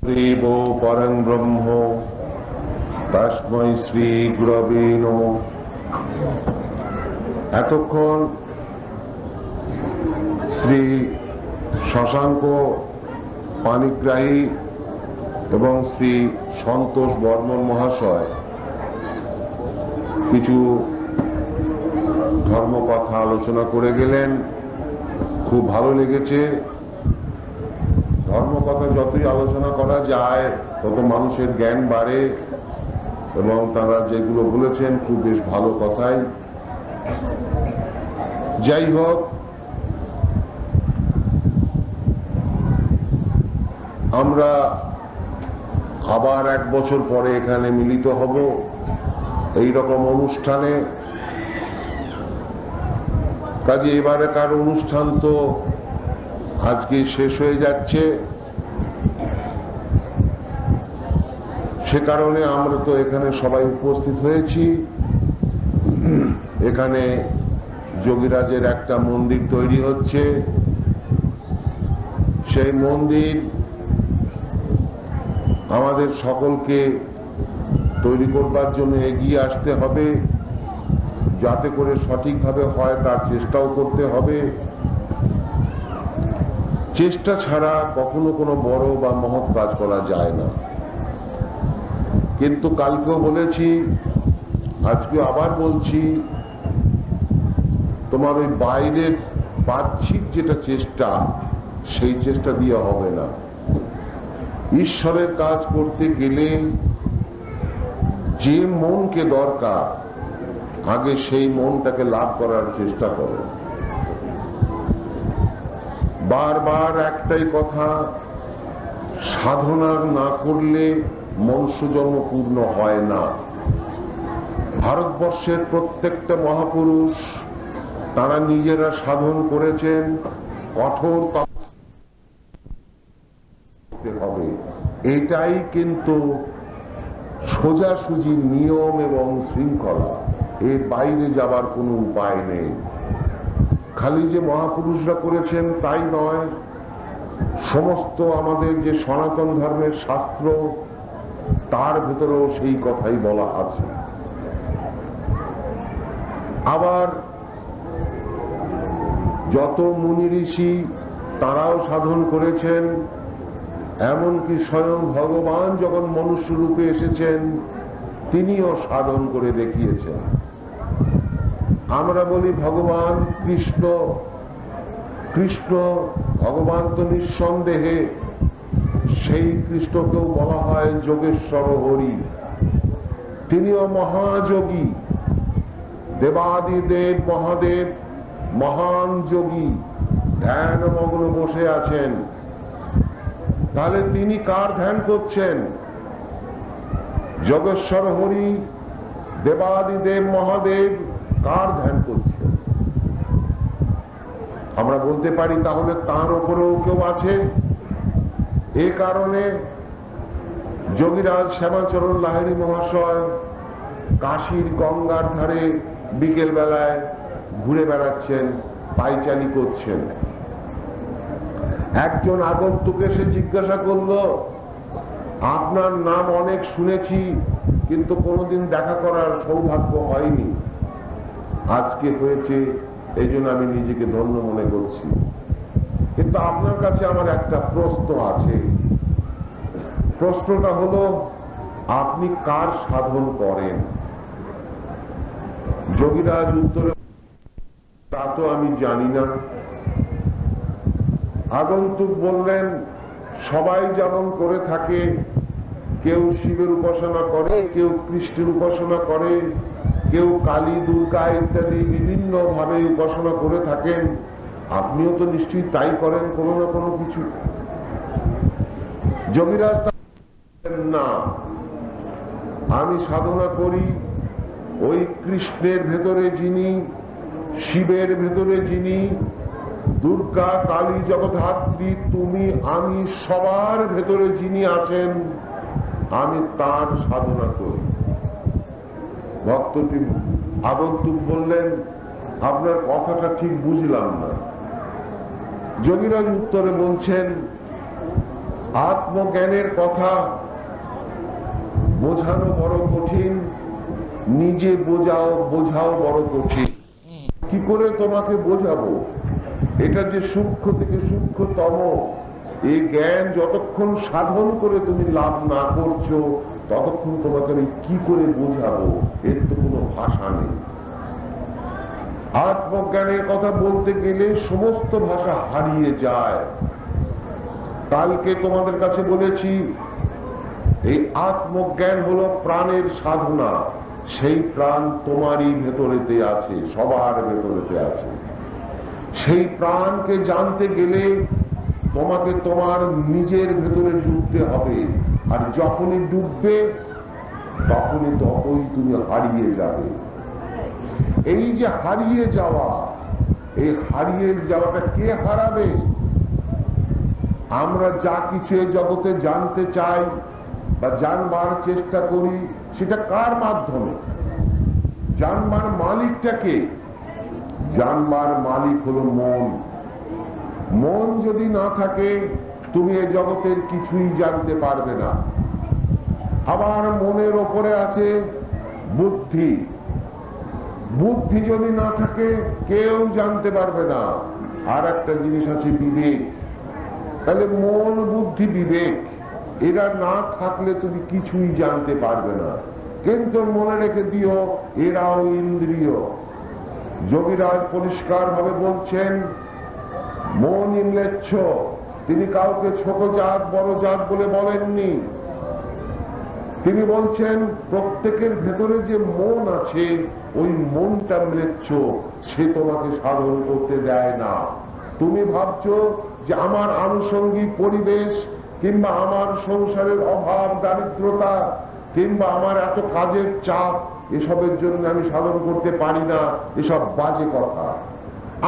দেব পরং ব্রহ্ম তস্मै শ্রী গুরবে নমঃ। এতক্ষণ শ্রী শশাঙ্ক পাণিগ্রাহী এবং শ্রী সন্তোষ বর্মন মহাশয় কিছু ধর্মকথা আলোচনা করে গেলেন। খুব ভালো লেগেছে। ধর্মকথা যতই আলোচনা করা যায় তত মানুষের জ্ঞান বাড়ে এবং তারা যেগুলো বলেছেন খুব বেশ ভালো কথাই। যাই হোক, আমরা আবার এক বছর পরে এখানে মিলিত হব এই রকম অনুষ্ঠানে। কাজে এবারেকার অনুষ্ঠান তো আজকে শেষ হয়ে যাচ্ছে, সে কারণে আমরা তো এখানে সবাই উপস্থিত হয়েছি। এখানে যোগীরাজের একটা মন্দির তৈরি হচ্ছে। সেই মন্দির আমাদের সকলকে তৈরি করবার জন্য এগিয়ে আসতে হবে, যাতে করে সঠিকভাবে হয় তার চেষ্টাও করতে হবে। চেষ্টা ছাড়া কখনো কোনো বড় বা মহৎ কাজ করা যায় না। কিন্তু কালকেও বলেছি, আজকে আবার বলছি, তোমার ওই বাইরের বাহ্যিক যেটা চেষ্টা, সেই চেষ্টা দিয়ে হবে না। ঈশ্বরের কাজ করতে গেলে যে মনকে দরকার, আগে সেই মনটাকে লাভ করার চেষ্টা করো। বারবার একটাই কথা, সাধনা না করলে মনুষ্যজন্ম পূর্ণ হয় না। ভারতবর্ষের প্রত্যেকটা মহাপুরুষ তারা নিজেরা সাধন করেছেন, কঠোর করতে হবে। এটাই কিন্তু সোজাসুজি নিয়ম এবং শৃঙ্খলা, এর বাইরে যাবার কোনো উপায় নেই। খালি যে মহাপুরুষরা করেছেন তাই নয়, সমস্ত আমাদের যে সনাতন ধর্মের শাস্ত্র, তার ভেতরেও সেই কথাই বলা আছে। আবার যত মুনি ঋষি তারাও সাধন করেছেন, এমনকি স্বয়ং ভগবান যখন মনুষ্য রূপে এসেছেন তিনিও সাধন করে দেখিয়েছেন। আমরা বলি ভগবান কৃষ্ণ, কৃষ্ণ ভগবান তো নিঃসন্দেহে, সেই কৃষ্ণকেও বলা হয় যোগেশ্বর হরি। তিনিও মহাযোগী, দেবাদিদেব মহাদেব মহান যোগী, ধ্যানমগ্ন বসে আছেন। তাহলে তিনি কার ধ্যান করছেন? যোগেশ্বর হরি, দেবাদিদেব মহাদেব কার ধ্যান করছেন? আমরা বলতে পারি তাহলে তার উপরেও কেউ আছে। এ কারণে যোগীরাজ শ্যামাচরণ লাহিড়ী মহাশয় কাশীর গঙ্গার ধারে বিকেল বেলায় ঘুরে বেড়াচ্ছেন, পায়চারি করছেন। একজন আগন্তুক এসে জিজ্ঞাসা করলো, আপনার নাম অনেক শুনেছি কিন্তু কোনোদিন দেখা করার সৌভাগ্য হয়নি, আজকে হয়েছে, এই জন্য আমি নিজেকে ধন্য মনে করছি। কিন্তু আপনার কাছে আমার একটা প্রশ্ন আছে। প্রশ্নটা হলো, আপনি কার সাধন করেন? যোগীরাজ উত্তরে, তা তো আমি জানি না। আগন্তুক বললেন, সবাই যেমন করে থাকে, কেউ শিবের উপাসনা করে, কেউ কৃষ্ণের উপাসনা করে, কেউ কালী, দুর্গা ইত্যাদি বিভিন্ন ভাবে উপাসনা করে থাকেন। আপনিও তো নিশ্চয়ই তাই করেন কোনো না কোনো কিছু। যোগীরাজ না, আমি সাধনা করি ওই কৃষ্ণের ভেতরে যিনি, শিবের ভেতরে যিনি, দুর্গা, কালী, জগদ্ধাত্রী, তুমি, আমি, সবার ভেতরে যিনি আছেন, আমি তার সাধনা করি। ভক্তটি আগন্তুক বললেন, আপনার কথাটা ঠিক বুঝলাম না। যোগীরাজ উত্তরে বলছেন, আত্মজ্ঞানের কথা বোঝানো বড় কঠিন, নিজে বোঝাও বড় কঠিন। কি করে তোমাকে বোঝাবো? এটা যে সূক্ষ্ম থেকে সূক্ষ্মতম, এই জ্ঞান যতক্ষণ সাধন করে তুমি লাভ না করছো ততক্ষণ তোমাকে আমি কি করে বোঝাবো? এর তো কোনো ভাষা নেই। আত্মজ্ঞানের কথা বলতে গেলে সমস্ত ভাষা হারিয়ে যায়। কালকে তোমাদের কাছে বলেছি, এই আত্মজ্ঞান হলো প্রাণের সাধনা। সেই প্রাণ তোমারই ভেতরেতে আছে, সবার ভেতরেতে আছে। সেই প্রাণকে জানতে গেলে তোমাকে তোমার নিজের ভেতরে ডুবতে হবে, আর যখনই ডুববে তখনই তুমি হারিয়ে যাবে। এই যে হারিয়ে যাওয়া, এই হারিয়ে যাওয়াটা কে হারাবে? আমরা যা কিছু এই জগতে জানতে চাই বা জানবার চেষ্টা করি, সেটা কার মাধ্যমে? জানবার মালিকটা কে? জানবার মালিক হলো মন। মন যদি না থাকে তুমি এই জগতের কিছুই জানতে পারবে না। আবার মনের ওপরে আছে বুদ্ধি। বুদ্ধি যদি না থাকে কেউ জানতে পারবে না। আর একটা জিনিস আছে বিবেক। তাহলে মন, বুদ্ধি, বিবেক এরা না থাকলে তুমি কিছুই জানতে পারবে না। কিন্তু মনে রেখে দিও, এরাও ইন্দ্রিয়। যোগীরাজ পরিষ্কার ভাবে বলছেন, মন ইমলেচ্ছ। তিনি কাউকে ছোট জাত বড় জাত বলে বলেননি। তিনি বলছেন প্রত্যেকের ভেতরে যে মন আছে, ওই মনটা ম্লেচ্ছ, সে তোমাকে সাধন করতে দেয় না। তুমি ভাবছো যে আমার আনুষঙ্গিক পরিবেশ কিংবা আমার সংসারের অভাব, দারিদ্রতা কিংবা আমার এত কাজের চাপ, এসবের জন্য আমি সাধন করতে পারি না। এসব বাজে কথা।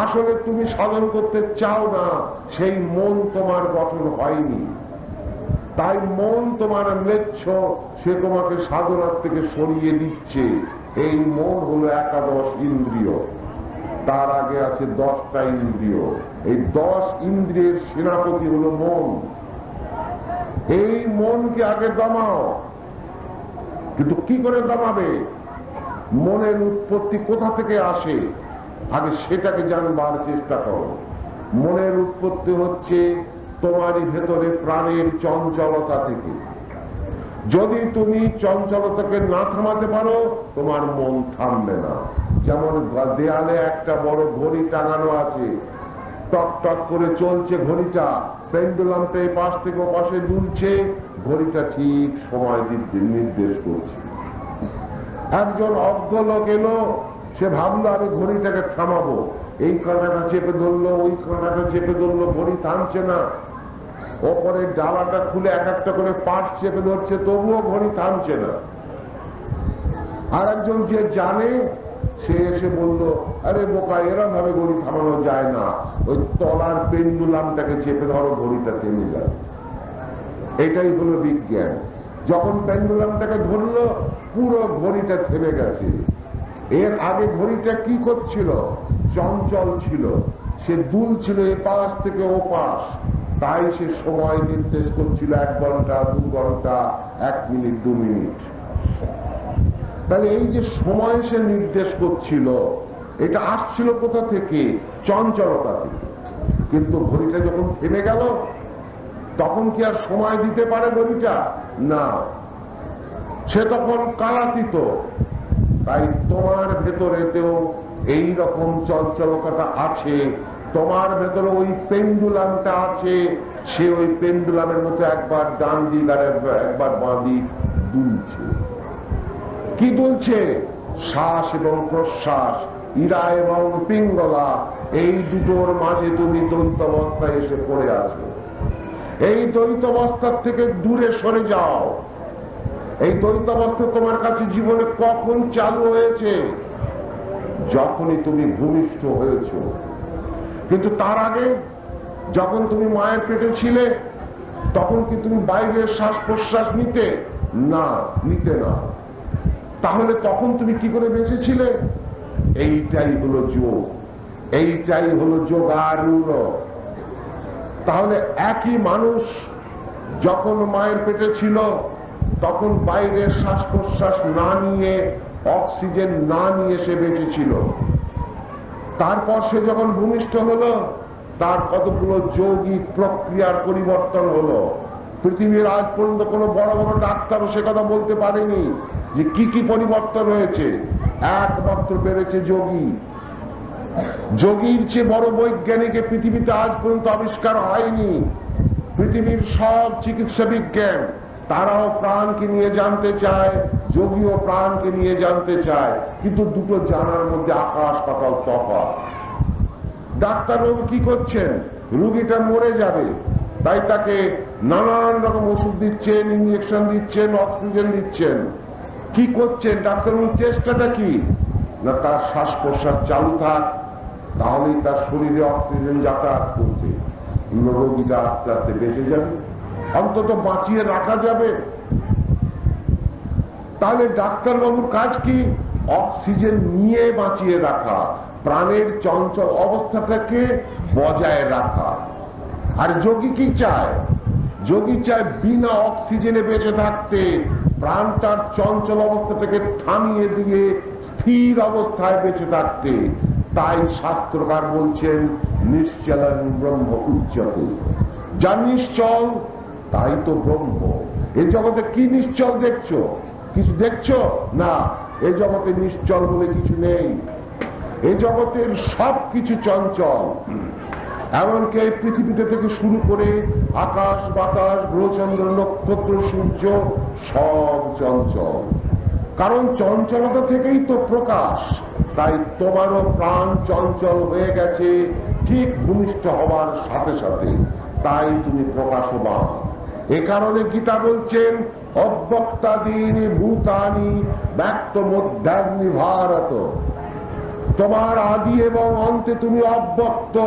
আসলে তুমি সাধন করতে চাও না, সেই মন তোমার গঠন হয়নি। তাই মন তোমার ম্লেচ্ছ, সে তোমাকে সাধনার থেকে সরিয়ে দিচ্ছে। এই মন হলো একাদশ ইন্দ্রিয়, তার আগে আছে 10টা ইন্দ্রিয়। এই 10 ইন্দ্রিয়ের সেনাপতি হলো মন। এই মনকে আগে দমাও। কিন্তু কি করে দমাবে? মনের উৎপত্তি কোথা থেকে আসে আগে সেটাকে জানবার চেষ্টা করো। মনের উৎপত্তি হচ্ছে তোমারই ভেতরে প্রাণের চঞ্চলতা থেকে। যদি তুমি চঞ্চলতাকে না থামাতে পারো, তোমার মন থামবে না। যেমন দেয়ালে একটা বড় ঘড়ি টাঙানো আছে, টক টক করে চলছে ঘড়িটা, পেন্ডুলামটা এই পাশ থেকে ও পাশে দুলছে, ঘড়িটা ঠিক সময় নির্দেশ করছে। একজন অজ্ঞ লোক এলো, সে ভাবলো আমি ঘড়িটাকে থামাবো। এই কাঁটাটা চেপে ধরলো, ওই কাঁটাটা চেপে ধরলো, ঘড়ি থামছে না। ওপরে ডালাটা খুলে এক একটা করে পার্টস চেপে ধরছে, তবুও ঘড়ি থামছে না। আর একজন যে জানে, সে এসে বলল, আরে বোকা, এরম ভাবে ঘড়ি থামানো যায় না, ওই তলার পেন্ডুলামটাকে চেপে ধরো, ঘড়িটা থেমে যায়। এটাই হলো বিজ্ঞান। যখন পেন্ডুলামটাকে ধরলো, পুরো ঘড়িটা থেমে গেছে। এর আগে ঘড়িটা কি করছিল? চঞ্চল ছিল, সে দুলছিল এ পাশ থেকে ও পাশ। তাই সে সময় নির্দেশ করছিল 1 ঘন্টা, 2 ঘন্টা, 1 মিনিট, 2 মিনিট। তাহলে এই যে সময় সে নির্দেশ করছিল, এটা আসছিল কোথা থেকে? চঞ্চলতা থেকে। কিন্তু ঘড়িটা যখন থেমে গেল, তখন কি আর সময় দিতে পারে ঘড়িটা? না, সে তখন কালাতীত। তাই তোমার ভেতরেতেও এই রকম চঞ্চলতাটা আছে। তোমার ভেতরে ওই পেন্ডুলামটা আছে, সে ওই পেন্ডুলামের মতো একবার ডান দিক আর একবার বাঁ দিক দুলছে। কি দুলছে? শ্বাস এবং প্রশ্বাস, ইরা এবং পিঙ্গলা, এই দুটোর মাঝে তুমি দ্বৈতাবস্থায় এসে পড়ে আছো। এই দ্বৈতাবস্থার থেকে দূরে সরে যাও। এই দ্বৈতাবস্থা তোমার কাছে জীবনে কখন চালু হয়েছে? যখনই তুমি ভূমিষ্ঠ হয়েছ। কিন্তু তার আগে যখন তুমি মায়ের পেটে ছিলে, তখন কি তুমি বাইরের শ্বাস প্রশ্বাস নিতে? না, নিতে না। তাহলে তখন তুমি কি করে বেঁচেছিলে? এইটাই হলো যোগ, এইটাই হলো যোগারূঢ়। তাহলে একই মানুষ যখন মায়ের পেটে ছিল তখন বাইরের শ্বাস প্রশ্বাস না নিয়ে, অক্সিজেন না নিয়ে সে বেঁচে ছিল। তারপর সে যখন ভূমিষ্ঠ হলো, তার কতগুলো যৌগিক প্রক্রিয়ার পরিবর্তন হলো। পৃথিবীর আজ পর্যন্ত কোনো বড় বড় ডাক্তারও সে কথা বলতে পারেনি যে কি কি পরিবর্তন হয়েছে। একমাত্র পেরেছে যোগী। যোগীর চেয়ে বড় বৈজ্ঞানিক পৃথিবীতে আজ পর্যন্ত আবিষ্কার হয়নি। পৃথিবীর সব চিকিৎসা বিজ্ঞান তারাও প্রাণকে নিয়ে জানতে চায়, যোগীও প্রাণকে নিয়ে জানতে চায়, কিন্তু দুটো জানার মধ্যে আকাশ পাতাল তফাৎ। ডাক্তারবাবু কি করছেন? রুগীটা মরে যাবে, তাই তাকে নানান রকম ওষুধ দিচ্ছেন, ইঞ্জেকশন দিচ্ছেন, অক্সিজেন দিচ্ছেন। কি করছেন ডাক্তারবাবু? চেষ্টাটা কি না, তার শ্বাস প্রশ্বাস চালু থাক, তাহলেই তার শরীরে অক্সিজেন যাতায়াত করবে, রোগীটা আস্তে আস্তে বেঁচে যাবে, অন্তত বাঁচিয়ে রাখা যাবে। তাহলে ডাক্তারবাবুর কাজ কি? অক্সিজেন নিয়ে বাঁচিয়ে রাখা, প্রাণের চঞ্চল অবস্থাটাকে বজায় রাখা। আর যোগী কি চায়? যোগী চায় বিনা অক্সিজেনে বেঁচে থাকতে, প্রাণটার চঞ্চল অবস্থাটাকে থামিয়ে দিয়ে স্থির অবস্থায় বেঁচে থাকতে। তাই শাস্ত্রকার বলছেন নিশ্চলং ব্রহ্ম উচ্যতে। যা নিশ্চল তাই তো ব্রহ্ম। এই জগতে কি নিশ্চল দেখছো? কিছু দেখছো না। এই জগতে নিশ্চল বলে কিছু নেই। এই জগতের সব কিছু চঞ্চল। এমনকি এই পৃথিবীতে থেকে শুরু করে আকাশ বাতাস গ্রহচন্দ্র নক্ষত্র সূর্য সব চঞ্চল। কারণ চঞ্চলতা থেকেই তো প্রকাশ। তাই তোমারও প্রাণ চঞ্চল হয়ে গেছে ঠিক ভূমিষ্ঠ হওয়ার সাথে সাথে, তাই তুমি প্রকাশবান। এ কারণে গীতা বলছেন অব্যক্তাদীনি ভূতানি ব্যক্ত মধ্যাহ্নি ভারত। তোমার আদি এবং অন্তে তুমি অব্যক্ত।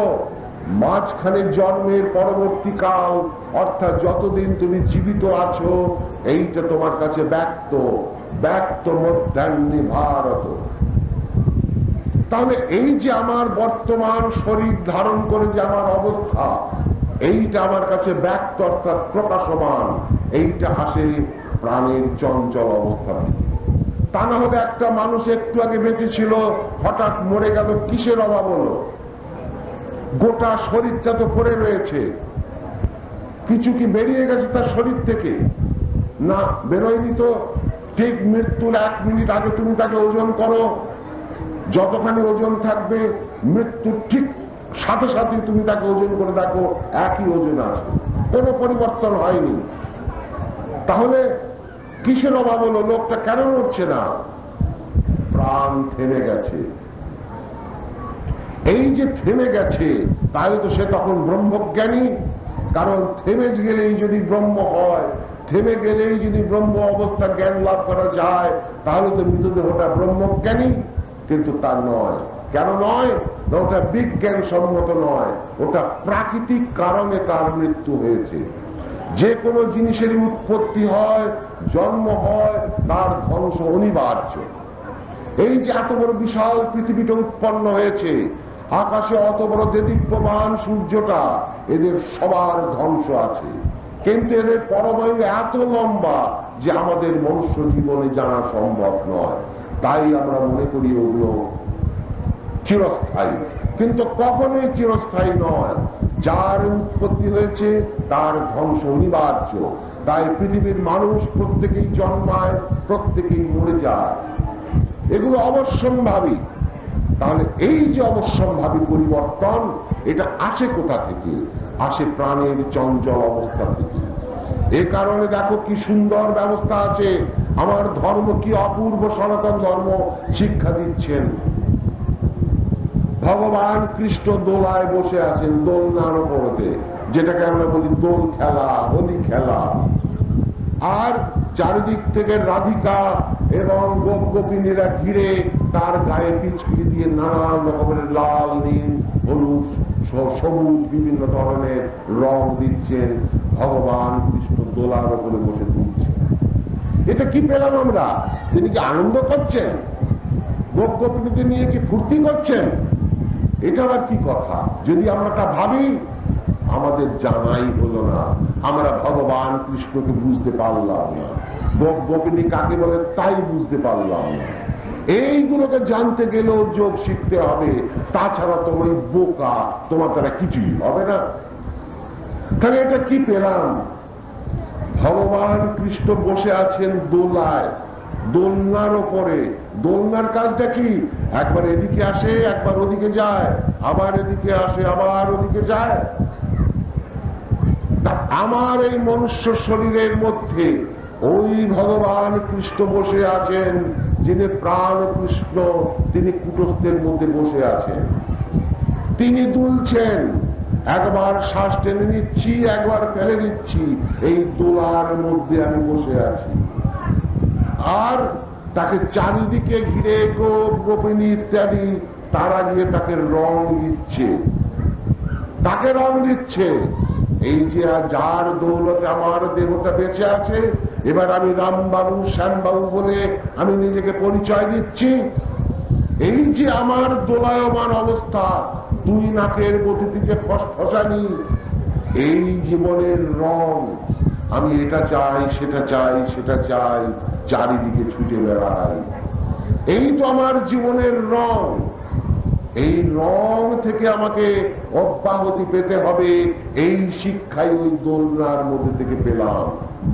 মাঝখানে জন্মের পরবর্তীকাল অর্থাৎ যতদিন তুমি জীবিত আছো এইটা তোমার কাছে ব্যক্ত। ব্যক্ত মধ্যাহ্নি ভারত। তাহলে এই যে আমার বর্তমান শরীর ধারণ করে যে আমার অবস্থা, এইটা আমার কাছে ব্যক্ত অর্থাৎ প্রকাশমান। এইটা আসে প্রাণের চঞ্চল অবস্থা থেকে। তা না হলে একটা মানুষ একটু আগে বেঁচে ছিল, হঠাৎ মরে গেল, কিসের অভাব হলো? গোটা শরীরটা তো পড়ে রয়েছে। কিছু কি বেরিয়ে গেছে তার শরীর থেকে? না, বেরোয়নি তো। ঠিক মৃত্যুর 1 মিনিট আগে তুমি তাকে ওজন করো, যতখানি ওজন থাকবে মৃত্যুর ঠিক সাথে সাথে তুমি তাকে ওজন করে দেখো একই ওজন আছে, কোনো পরিবর্তন হয়নি। তাহলে কিসের অভাব হলো? লোকটা কেন মরছে না? প্রাণ থেমে গেছে। এই যে থেমে গেছে, তাহলে তো সে তখন ব্রহ্মজ্ঞানী। কারণ থেমে গেলেই যদি ব্রহ্ম হয়, থেমে গেলেই যদি ব্রহ্ম অবস্থা জ্ঞান লাভ করা যায়, তাহলে তো মৃতদেহটা ব্রহ্মজ্ঞানী। কিন্তু তা নয়। কেন নয়? না, ওটা বিজ্ঞান সম্মত নয়, ওটা প্রাকৃতিক কারণে তার মৃত্যু হয়েছে। যে কোনো জিনিসেরই উৎপত্তি হয়, জন্ম হয়, তার ধ্বংস অনিবার্য। এই যে এত বড় বিশাল পৃথিবীটা উৎপন্ন হয়েছে, আকাশে অত বড় দেদীপ্যমান সূর্যটা, এদের সবার ধ্বংস আছে। কিন্তু এদের পরমায়ু এত লম্বা যে আমাদের মনুষ্য জীবনে জানা সম্ভব নয়। তাই আমরা মনে করি ওগুলো চিরস্থায়ী, কিন্তু কখনোই চিরস্থায়ী নয়। যার উৎপত্তি হয়েছে তার ধ্বংস অনিবার্য। তাই পৃথিবীর মানুষ প্রত্যেকেই জন্মায়, প্রত্যেকেই মরে যায়, এগুলো অবশ্যম্ভাবী। তাহলে এই যে অবশ্যম্ভাবী পরিবর্তন, এটা আসে কোথা থেকে? আসে প্রাণের চঞ্চল অবস্থা থেকে। এ কারণে দেখো কি সুন্দর ব্যবস্থা আছে। আমার ধর্ম কি অপূর্ব সনাতন ধর্ম শিক্ষা দিচ্ছেন। ভগবান কৃষ্ণ দোলায় বসে আছেন, দোলনার উপরে, যেটাকে আমরা বলি দোল খেলা, হোলি খেলা। আর চারিদিক থেকে রাধিকা এবং গোপ গোপিনীরা ঘিরে তার গায়ে পিচকিরি দিয়ে নানান রকমের লাল, নীল, হলুদ, সবুজ বিভিন্ন ধরনের রং দিচ্ছেন। ভগবান কৃষ্ণ দোলার উপরে বসে দুলছেন। এটা কি পেলাম আমরা? তিনি কি আনন্দ করছেন? গোপ গোপিনীদের নিয়ে কি ফুর্তি করছেন? এটা আবার কি কথা? যদি আমরা তা ভাবি, আমাদের জানাই হলো না, আমরা ভগবান কৃষ্ণকে বুঝতে পারলাম না, গোপিনী কাকে বলে তাই বুঝতে পারলাম না। এইগুলোকে জানতে গেলেও যোগ শিখতে হবে, তাছাড়া তোমার বোকা, তোমার দ্বারা কিছুই হবে না। তাহলে এটা কি পেলাম? ভগবান কৃষ্ণ বসে আছেন দোলায়, দোলনার ওপরে। দোলনার কাজটা কি? একবার এদিকে আসে, একবার ওদিকে যায়, আবার এদিকে আসে, আবার ওদিকে যায়। আমার এই মনুষ্য শরীরের মধ্যে ওই ভগবান কৃষ্ণ বসে আছেন, যিনি প্রাণ কৃষ্ণ, তিনি কুটস্থের মধ্যে বসে আছেন, তিনি দুলছেন। একবার শ্বাস টেনে নিচ্ছি, একবার ফেলে দিচ্ছি, এই দোলার মধ্যে আমি বসে আছি। আর তাকে চারিদিকে ঘিরে গোপ গোপিনী ইত্যাদি তারা গিয়ে তাকে রং দিচ্ছে, তাকে রং দিচ্ছে। এই যে যার দৌলতে আমার দেহটা বেঁচে আছে, এবার আমি রামবাবু শ্যামবাবু বলে আমি নিজেকে পরিচয় দিচ্ছি। এই যে আমার দোলায়মান অবস্থা, দুই নাকের গতিতে যে ফসফসানি, এই জীবনের রং, আমি এটা চাই, সেটা চাই, সেটা চাই, চারিদিকে ছুটে বেড়াই। এই তো আমার জীবনের রং। এই রং থেকে আমাকে অব্যাহতি পেতে হবে। এই শিক্ষাই ওই দোলনার মধ্যে থেকে পেলাম,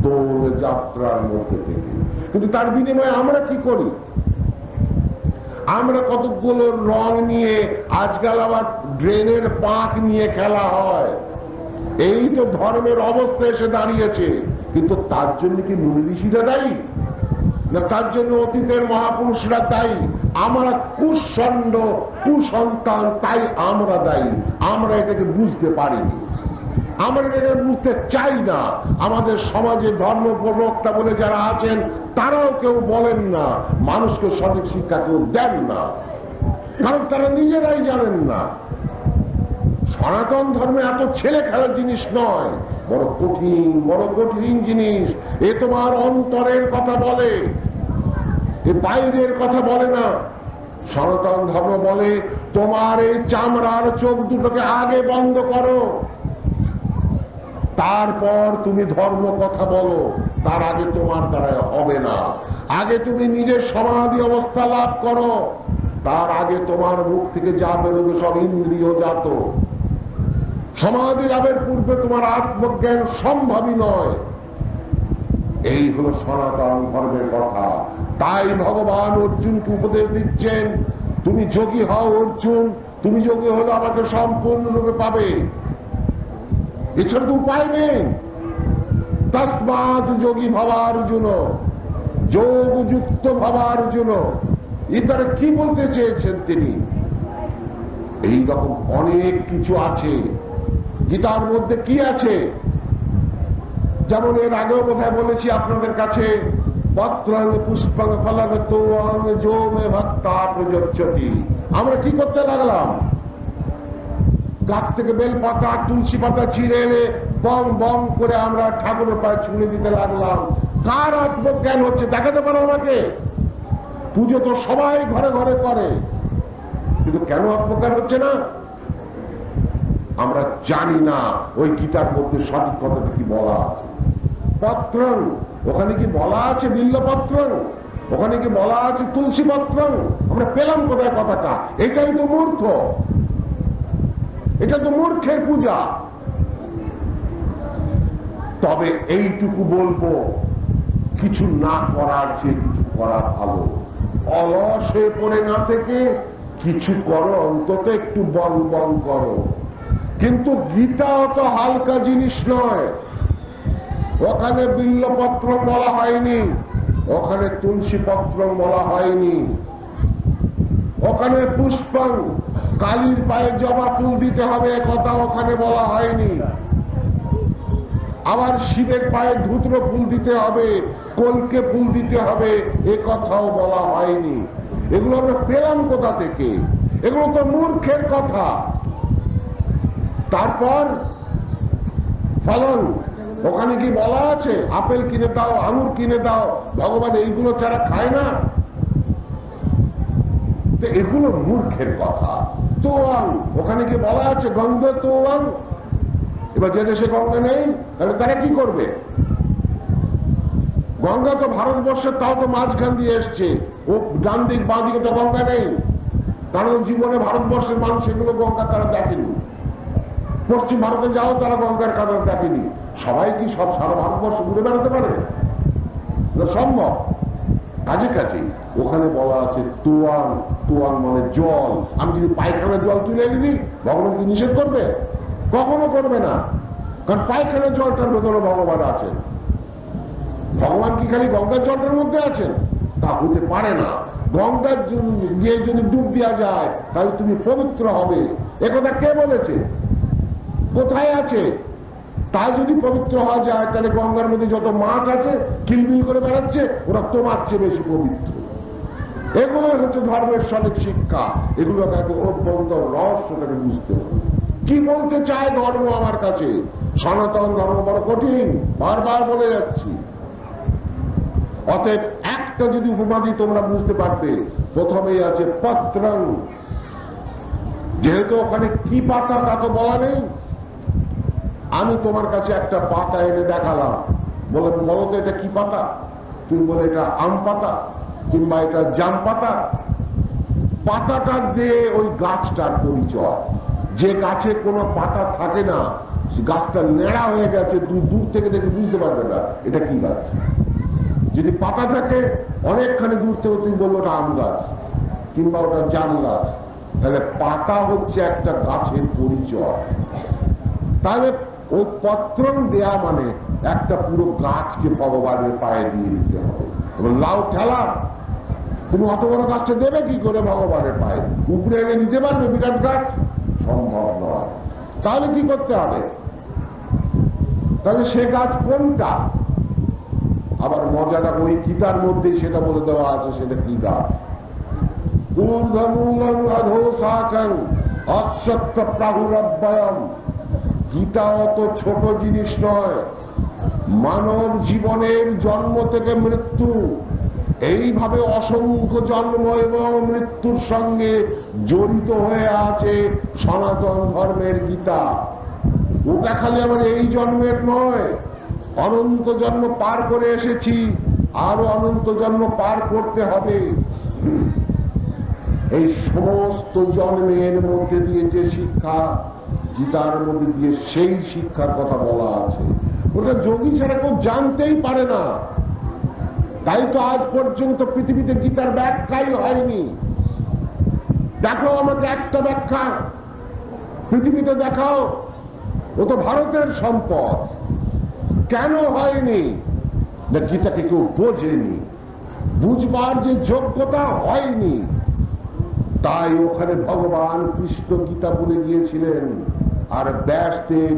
দোল যাত্রার মধ্যে থেকে। কিন্তু তার বিনিময়ে আমরা কি করি? আমরা কতগুলো রং নিয়ে, আজকাল আবার ড্রেনের পাক নিয়ে খেলা হয়। এই তো ধর্মের অবস্থা এসে দাঁড়িয়েছে। কিন্তু তার জন্য কি মুনি ঋষিরা দায়ী না? তার জন্য অতীতের মহাপুরুষরা দায়ী? আমরা কুষণ্ড কুসন্তান, তাই আমরা দায়ী। আমরা এটাকে বুঝতে পারিনি, আমরা এটাকে বুঝতে চাই না। আমাদের সমাজে ধর্ম প্রবক্তা বলে যারা আছেন, তারাও কেউ বলেন না, মানুষকে সঠিক শিক্ষা কেউ দেন না, কারণ তারা নিজেরাই জানেন না। সনাতন ধর্মে এত ছেলে খেলার জিনিস নয়, বড় কঠিন, বড় কঠিন জিনিস। এ তোমার অন্তরের কথা বলে, এ বাইরের কথা বলে না। সনাতন ধর্ম বলে তোমার এই চামড়ার চোখ দুটোকে আগে বন্ধ করো, তারপর তুমি ধর্ম কথা বলো। তার আগে তোমার দ্বারা হবে না। আগে তুমি নিজের সমাধি অবস্থা লাভ করো, তার আগে তোমার মুখ থেকে যা বেরোবে সব ইন্দ্রিয় জাত। সমাধি লাভের পূর্বে তোমার আত্মজ্ঞান সম্ভবই নয়। এই হলো সনাতন ধর্মের কথা। তাই ভগবান অর্জুনকে উপদেশ দিচ্ছেন, তুমি যোগী হও অর্জুন, তুমি যোগী হলে আমাকে সম্পূর্ণরূপে পাবে, এছাড়া তো উপায় নেই। তসমাৎ যোগী ভবার্জুন, যোগযুক্ত ভবার্জুন। এটারে কি বলতে চেয়েছেন তিনি? এই রকম অনেক কিছু আছে গীতার মধ্যে। কি আছে? যেমন এর আগেও বোধহয় বলেছি আপনাদের কাছে, পত্রং পুষ্পং ফলগতং যো মে ভক্তা প্রযচ্ছতি। আমরা কি করতে লাগলাম? গাছ থেকে বেল পাতা, তুলসী পাতা ছিঁড়ে এনে বম বম করে আমরা ঠাকুরের পায়ে ছুঁড়ে দিতে লাগলাম। কার আত্মজ্ঞান হচ্ছে দেখাতে পারো আমাকে? পুজো তো সবাই ঘরে ঘরে করে, কিন্তু কেন আত্মজ্ঞান হচ্ছে না? আমরা জানি না ওই গীতার মধ্যে সঠিক কথাটা কি বলা আছে। পত্রং, ওখানে কি বলা আছে বিল্লপত্রং? ওখানে কি বলা আছে তুলসী পত্রং? আমরা পেলাম কোথায় কথাটা? এটাই তো মূর্খ, এটা তো মূর্খের পূজা। তবে এইটুকু বলবো, কিছু না করার চেয়ে কিছু করা ভালো। অলস হয়ে পড়ে না থেকে কিছু করো, অন্তত একটু বল বল করো। কিন্তু গীতা অত হালকা জিনিস নয়। ওখানে বিল্লপত্র বলা হয়নি, ওখানে তুলসী পত্র বলা হয়নি, ওখানে পুষ্পং, কালীর পায়ে জবা ফুল দিতে হবে কথা ওখানে বলা হয়নি। আবার শিবের পায়ে ধূত্র ফুল দিতে হবে, কলকে ফুল দিতে হবে, এ কথাও বলা হয়নি। এগুলো আমরা পেলাম কোথা থেকে? এগুলো তো মূর্খের কথা। তারপর ফলন, ওখানে কি বলা আছে আপেল কিনে দাও, আঙুর কিনে দাও? ভগবান এইগুলো ছাড়া খায় না? এগুলো মূর্খের কথা। তোয়াং, ওখানে কি বলা আছে গন্ধ তোয়াং? এবার যে দেশে গঙ্গা নেই তাহলে তারা কি করবে? গঙ্গা তো ভারতবর্ষের, তাও তো মাঝখান দিয়ে এসছে, ও ডান দিক বাঁ দিকে তো গঙ্গা নেই। তারা জীবনে ভারতবর্ষের মানুষ এগুলো গঙ্গা তারা দেখেনি। পশ্চিম ভারতে যাও তারা গঙ্গার কারণ দেখেনি। সবাই কি সব সারা ভারতবর্ষ ঘুরে বেড়াতে পারে? সম্ভব। কাজে কাজে ওখানে বলা আছে তোয়ান। তোয়ান মানে জল। আমি যদি পায়খানার জল তুলে এনে দিই, ভগবান কি নিষেধ করবে? কখনো করবে না, কারণ পায়খানার জলটার ভেতরে ভগবান আছেন। ভগবান কি খালি গঙ্গার জলটার মধ্যে আছেন? তা হতে পারে না। গঙ্গার গিয়ে যদি ডুব দেওয়া যায় তাহলে তুমি পবিত্র হবে, একথা কে বলেছে? কোথায় আছে? তা যদি পবিত্র হওয়া যায় তাহলে গঙ্গার মধ্যে যত মাছ আছে কিলবিল করে বেড়াচ্ছে, ওরা তোমার চেয়ে বেশি পবিত্র। এগুলো হচ্ছে ধর্মের সঠিক শিক্ষা। এগুলোকে অভ্যন্তর রহস্যটাকে বুঝতে হবে। কি বলতে চায় ধর্ম আমার কাছে? সনাতন ধর্ম বড় কঠিন, বারবার বলে যাচ্ছি। অতএব একটা যদি উপমাদি তোমরা বুঝতে পারতে, প্রথমেই আছে পত্রং। যেহেতু ওখানে কি পাতা তা তো বলা নেই, আমি তোমার কাছে একটা পাতা এনে দেখালাম, বলো তো এটা কি পাতা? তুমি বলে এটা আম পাতা কিংবা এটা জাম পাতা। পাতাটা দিয়ে ওই গাছটার পরিচয়। যে গাছে কোনো পাতা থাকে না, গাছটা নেড়া হয়ে গেছে, দূর থেকে দেখে বুঝতে পারবে না এটা কি গাছ। যদি পাতা থাকে অনেকখানি দূর থেকে তুমি বলবো ওটা আম গাছ কিংবা ওটা জাম গাছ। তাহলে পাতা হচ্ছে একটা গাছের পরিচয়। তাহলে ওই পত্রং দেয়া মানে একটা পুরো গাছকে ভগবানের পায়ে দিয়ে দিতে হবে। লাউ ঠেলা, তুমি অত বড় গাছটা দেবে কি করে ভগবানের পায়ে? উপরে এনে নিতে পারবে বিরাট গাছ? সম্ভব নয়। তাহলে কি করতে হবে? তাহলে সে গাছ কোনটা? আবার মজাটা ওই গীতার মধ্যে সেটা বলে দেওয়া আছে, সেটা কি গাছ? ঊর্ধ্বমূলং অধোশাখং অশ্বত্থ প্রাহুরব্বয়ম। গীতা অত ছোট জিনিস নয়। মানব জীবনের জন্ম থেকে মৃত্যু, এইভাবে অসংখ্য জন্ম এবং মৃত্যুর সঙ্গে জড়িত হয়ে আছে সনাতন ধর্মের গীতা। ওটা খালি আমার এই জন্মের নয়, অনন্ত জন্ম পার করে এসেছি, আরো অনন্ত জন্ম পার করতে হবে। এই সমস্ত জন্মের মধ্যে দিয়ে যে শিক্ষা গীতার মধ্যে দিয়ে, সেই শিক্ষার কথা বলা আছে, ওটা যোগী ছাড়া কেউ জানতেই পারে না। তাই তো আজ পর্যন্ত পৃথিবীতে গীতার ব্যাখ্যাই হয়নি। দেখো আমাকে একটা ব্যাখ্যা পৃথিবীতে দেখাও। ও তো ভারতের সম্পদ। কেন হয়নি? না গীতাকে কেউ বোঝেনি, বুঝবার যে যোগ্যতা হয়নি। তাই ওখানে ভগবান কৃষ্ণ গীতা বলে গিয়েছিলেন, আর ব্যাসদেব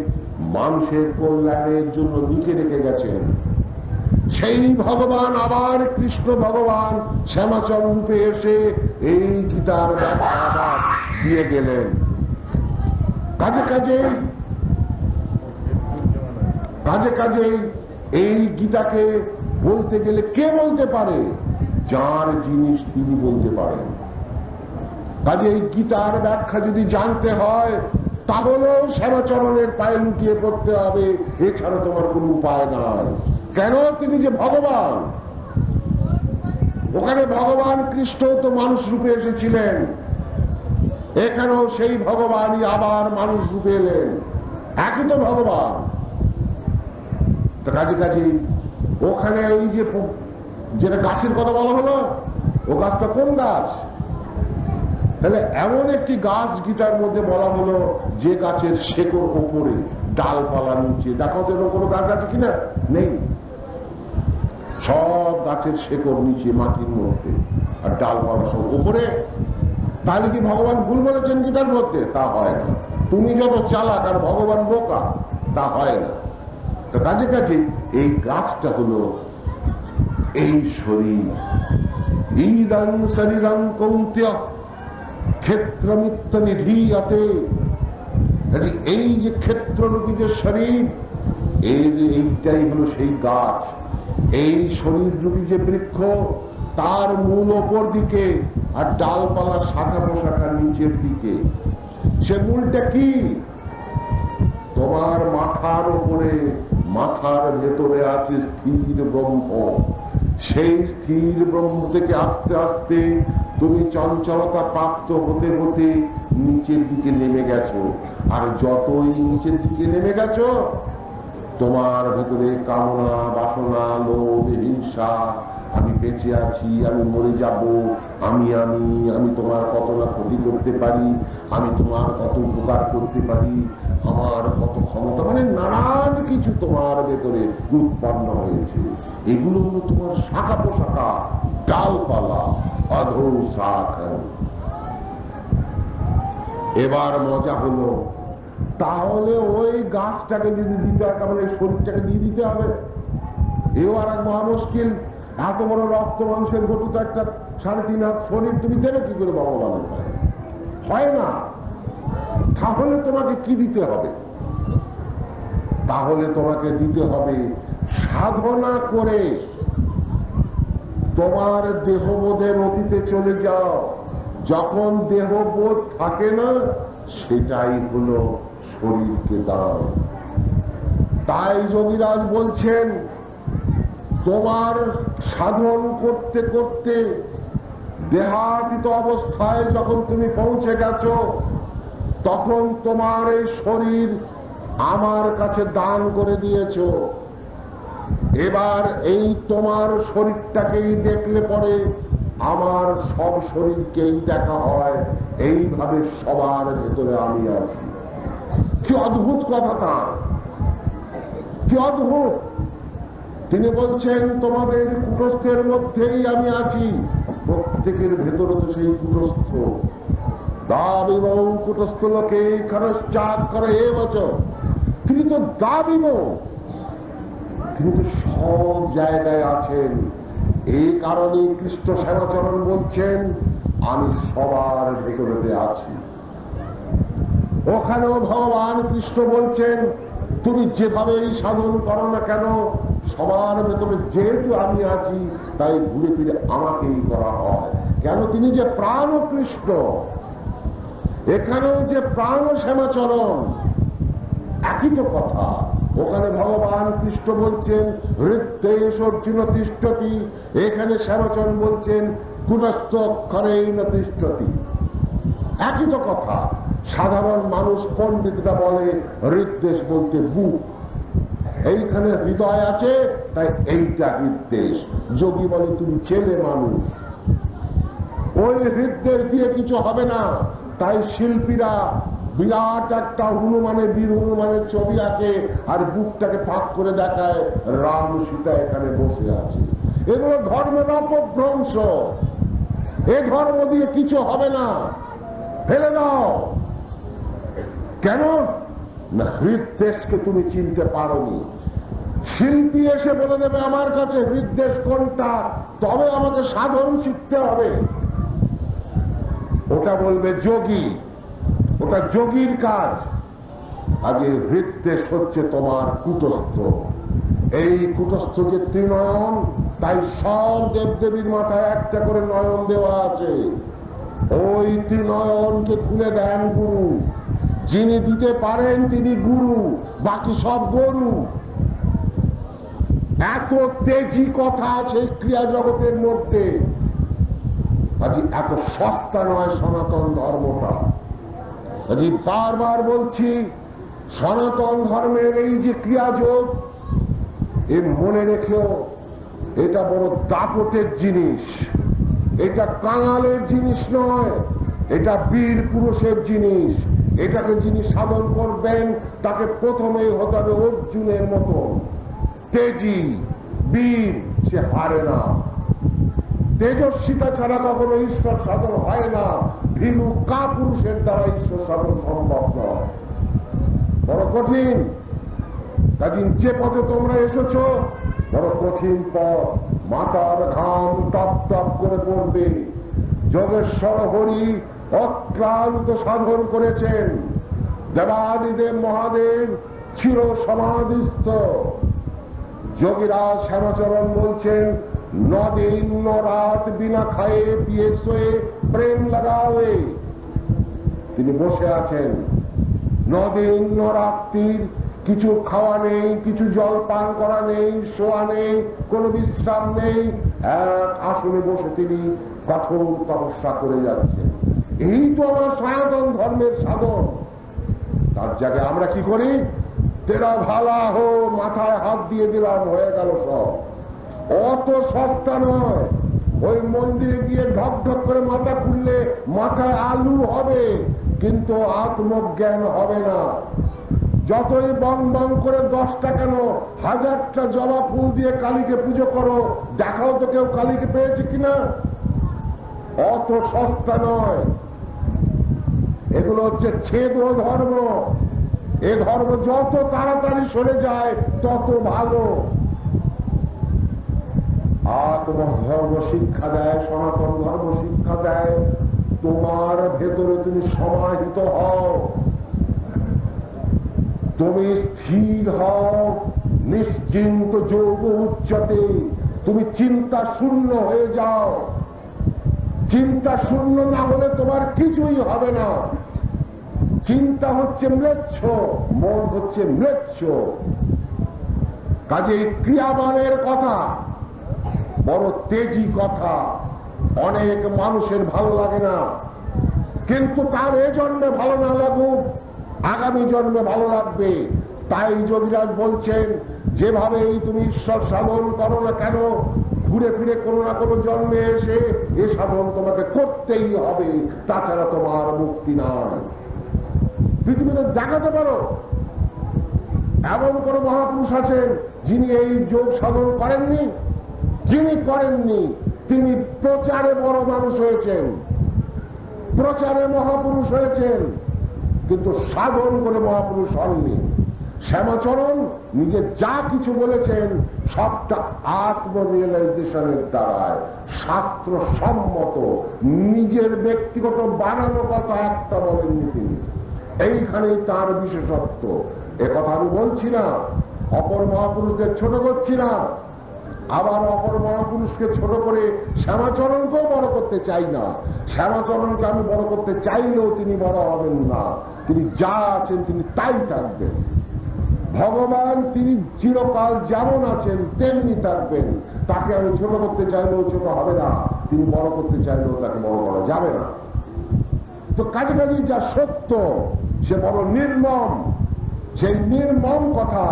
মানুষের কল্যাণের জন্য লিখে রেখে গেছেন। সেই ভগবান আবার কৃষ্ণ ভগবান শ্যামাচল রূপে এসে এই গীতার ব্যাখ্যা দিয়ে গেলেন। কাজে কাজে এই গীতাকে বলতে গেলে কে বলতে পারে? যার জিনিস তিনি বলতে পারেন। কাজে এই গীতার ব্যাখ্যা যদি জানতে হয় তাহলেও শ্যামাচরণের পায়ে লুটিয়ে পড়তে হবে, এছাড়া তোমার কোনো উপায় নাই। কেন? তিনি যে ভগবান। ওখানে ভগবান কৃষ্ণ তো মানুষ রূপে এসেছিলেন, এখানেও সেই ভগবানই আবার মানুষ রূপে এলেন, একই তো ভগবান। কাজে ওখানে ওই যে যেটা গাছের কথা বলা হলো, ও গাছটা কোন গাছ? তাহলে এমন একটি গাছ গীতার মধ্যে বলা হলো যে গাছের শেকড় ওপরে, ডালপালা নিচে। দেখো তো কোনো গাছ আছে কিনা? নেই। সব গাছের শেকড় নিচে মাটির মধ্যে, আর ডালপালা সব ওপরে। তাহলে কি ভগবান ভুল বলেছেন গীতার মধ্যে? তা হয় না। তুমি যত চালাক আর ভগবান বোকা, তা হয় না। তো কাজে এই গাছটা হলো এই শরীর। ইদং শরীরং কৌন্ত্য ক্ষেত্রমিত্য নিধীয়তে। এই যে ক্ষেত্ররূপী যে শরীর, এইটাই হলো সেই গাছ। এই শরীর রূপী যে বৃক্ষ, তার মূল ওপর দিকে আর ডালপালা শাখা প্রশাখা নিচের দিকে। সে মূলটা কি? তোমার মাথার উপরে, মাথার ভেতরে আছে স্থির ব্রহ্ম। সেই স্থির ব্রহ্ম থেকে আস্তে আস্তে তুমি চঞ্চলতা প্রাপ্ত হতে হতে নিচের দিকে নেমে গেছো। আর যতই নিচের দিকে নেমে গেছো, তোমার ভেতরে কামনা, বাসনা, লোভ, হিংসা, আমি বেঁচে আছি, আমি মরে যাব, আমি আমি আমি তোমার কত না ক্ষতি করতে পারি, আমি তোমার কত উপকার করতে পারি, আমার কত ক্ষমতা, মানে নানান কিছু তোমার ভেতরে উৎপন্ন হয়েছে। এগুলো হলো তোমার শাখা পোশাখা, ডালপালা, অধৌ শাখ। এবার মজা হলো, তাহলে ওই গাছটাকে যদি দিতে হয়, তাহলে শরীরটাকে দিয়ে দিতে হবে। এও আর এক মহা মুশকিল। এত বড় রক্ত মাংসের গঠিত একটা 3.5 হাত শরীর তুমি দেবে কি করে ভগবানের পায়ে? হয় না। তাহলে তোমাকে কি দিতে হবে? তাহলে তোমাকে দিতে হবে সাধনা করে তোমার দেহবোধের অতীতে চলে যাও। যখন দেহবোধ থাকে না, সেটাই হলো শরীরকে দাও। তাই যোগীরাজ বলছেন, তোমার সাধন করতে করতে দেহাতীত অবস্থায় যখন তুমি পৌঁছে গেছো, তখন তোমার এই শরীর আমার কাছে দান করে দিয়েছো। এবার এই তোমার শরীরটাকেই দেখলে পরে আমার সব শরীরকেই দেখা হয়। এইভাবে সবার ভেতরে আমি আছি। কি অদ্ভুত কথা তার, কি অদ্ভুত! তিনি বলছেন, তোমাদের কুটস্থের মধ্যেই আমি আছি। প্রত্যেকের ভেতরে তো সেই কুটস্থ। দাবিব কুটস্থ লোকে খরশ্চাৎ করে এ বছর। তিনি তো দাবিব, তিনি তো সব জায়গায় আছেন। এই কারণে কৃষ্ণ সেবাচরণ বলছেন, আমি সবার ভেতরেতে আছি। ওখানেও ভগবান কৃষ্ণ বলছেন, তুমি যেভাবেই সাধন করো না কেন, সবার ভেতরে যেহেতু আমি আছি, তাই ঘুরে ফিরে আমাকেই করা হয়। কেন? তিনি যে প্রাণ কৃষ্ণ, এখানেও যে প্রাণ শ্যামাচরণ, একই তো কথা। ওখানে ভগবান কৃষ্ণ বলছেন হৃদ্দেশ অর্জুন তিষ্ঠতি, এখানে শ্যামাচরণ বলছেন কুটস্থ অক্ষরেণ তিষ্ঠতি। একই তো কথা। সাধারণ মানুষ, পণ্ডিতরা বলে হৃদ্দেশ বলতে বুক, এইখানে হৃদয় আছে, তাই এইটা হৃদ্দেশ। যোগী বলে তুমি ছেলে মানুষ, ওই হৃদ্দেশ দিয়ে কিছু হবে না। তাই শিল্পীরা বিরাট একটা হনুমানের, বীর হনুমানের ছবি আঁকে আর বুকটাকে ফাঁক করে দেখায় রাম সীতা এখানে বসে আছে। এগুলো ধর্মের অপভ্রংশ। এ ধর্ম দিয়ে কিছু হবে না, ফেলে দাও। কেন না? হৃদ্দেশকে তুমি চিনতে পারোনি। শিল্পী এসে বলে দেবে আমার কাছে হৃদ্দেশ কোনটা, তবে আমাকে সাধন শিখতে হবে। ওটা বলবে যোগী, ওটা যোগীর কাজ। আজ হৃদ্দেশ হচ্ছে তোমার কুটস্থ। এই কুটস্থ যে ত্রিনয়ন, তাই সব দেবদেবীর মাথায় একটা করে নয়ন দেওয়া আছে। ওই ত্রিনয়নকে খুলে দেন গুরু। যিনি দিতে পারেন তিনি গুরু, বাকি সব গরু। এত তেজি কথা আছে ক্রিয়া জগতের মধ্যে। আজ এত সস্তা নয় সনাতন ধর্মটা। আজ বারবার বলছি, সনাতন ধর্মের এই যে ক্রিয়াযোগ, এ মনে রেখেও এটা বড় দাপটের জিনিস। এটা কাঙালের জিনিস নয়, এটা বীর পুরুষের জিনিস। এটাকে যিনি সাধন করবেন, তাকে প্রথমেই হতে হবে অর্জুনের মতো তেজি, বীর। সে হারে না। তেজস্বিতা ছাড়া কখনো ঈশ্বর সাধন হয় না। ভীরু কাপুরুষের দ্বারা ঈশ্বর সাধন সম্ভব নয়, বড় কঠিন। কাজে যে পথে তোমরা এসেছো, বড় কঠিন পথ। মাথার ঘাম টপ টপ করে পড়বে। যোগেশ্বর হরি অক্লান্ত সাধন করেছেন। দেবাদিদেব মহাদেব চির সমাধিস্থ। যোগীরাজ শ্যামাচরণ বলছেন, নদিন ন রাত বিনা খায়ে পিয়ে শোয়ে প্রেম লাগাওয়ে। তিনি বসে আছেন, নদিন নরাত্রির কিছু খাওয়া নেই, কিছু জলপান করা নেই, শোয়া নেই, কোনো বিশ্রাম নেই, এক আসনে বসে তিনি কঠোর তপস্যা করে যাচ্ছেন। এই তো আমার সনাতন ধর্মের সাধন। তার জায়গায় আমরা কি করি? তেরা ভালা হো, মাথায় হাত দিয়ে দিলাম, হয়ে গেল সব। অত সস্তা নয়। ওই মন্দিরে গিয়ে ঢক ঢক করে মাথা খুললে মাথায় আলু হবে, কিন্তু আত্মজ্ঞান হবে না। যতই বং বং করে 10টা কেন 1000টা জবা ফুল দিয়ে কালীকে পুজো করো, দেখাও তো কেউ কালীকে পেয়েছে কিনা। অত সস্তা নয়। এগুলো হচ্ছে ছেদ ধর্ম। এ ধর্ম যত তাড়াতাড়ি সরে যায় তত ভালো। আত্মধর্ম শিক্ষা দেয়, সনাতন ধর্ম শিক্ষা দেয় তোমার ভেতরে তুমি সমাহিত হও, তুমি স্থির হও, নিশ্চিন্ত যোগ উচ্চতে, তুমি চিন্তা শূন্য হয়ে যাও। চিন্তা শূন্য না হলে তোমার কিছুই হবে না। চিন্তা হচ্ছে ম্লেচ্ছ, মন হচ্ছে ম্লেচ্ছ। কাজে ক্রিয়াবানের কথা বড় তেজি কথা, অনেক মানুষের ভালো লাগে না, কিন্তু তার এ জন্মে ভালো না লাগুক, আগামী জন্মে ভালো লাগবে। তাই যোগীরাজ বলছেন, যেভাবেই তুমি ঈশ্বর সাধন করো না কেন, ঘুরে ফিরে কোনো না কোনো জন্মে এসে এ সাধন তোমাকে করতেই হবে, তাছাড়া তোমার মুক্তি নাই। পৃথিবীতে দেখাতে পারো এমন কোন মহাপুরুষ আছেন যিনি এই যোগ সাধন করেননি? যিনি করেননি তিনি প্রচারে বড় মানুষ হয়েছেন, প্রচারে মহাপুরুষ হয়েছেন, কিন্তু সাধন করে মহাপুরুষ হননি। শ্যামাচরণ নিজে যা কিছু বলেছেন সবটা আত্মরিয়েলাইজেশনের দ্বারায়, শাস্ত্র সম্মত, নিজের ব্যক্তিগত বানানো কথা একটা বলেননি তিনি। এইখানেই তার বিশেষত্ব। এ কথা আমি বলছি না, অপর মহাপুরুষদের ছোট করছি না, আবার অপর মহাপুরুষকে ছোট করে শ্যামাচরণকেও বড় করতে চাই না। শ্যামাচরণকে আমি বড় করতে চাইলেও তিনি বড় হবেন না। তিনি যা আছেন তিনি তাই থাকবেন। ভগবান তিনি চিরকাল যেমন আছেন তেমনি থাকবেন। তাকে আমি ছোট করতে চাইলেও ছোট হবে না, তিনি বড় করতে চাইলেও তাকে বড় করা যাবে না। তো কাছাকাছি যা সত্য সে বড় নির্মম। সেই নির্মম কথা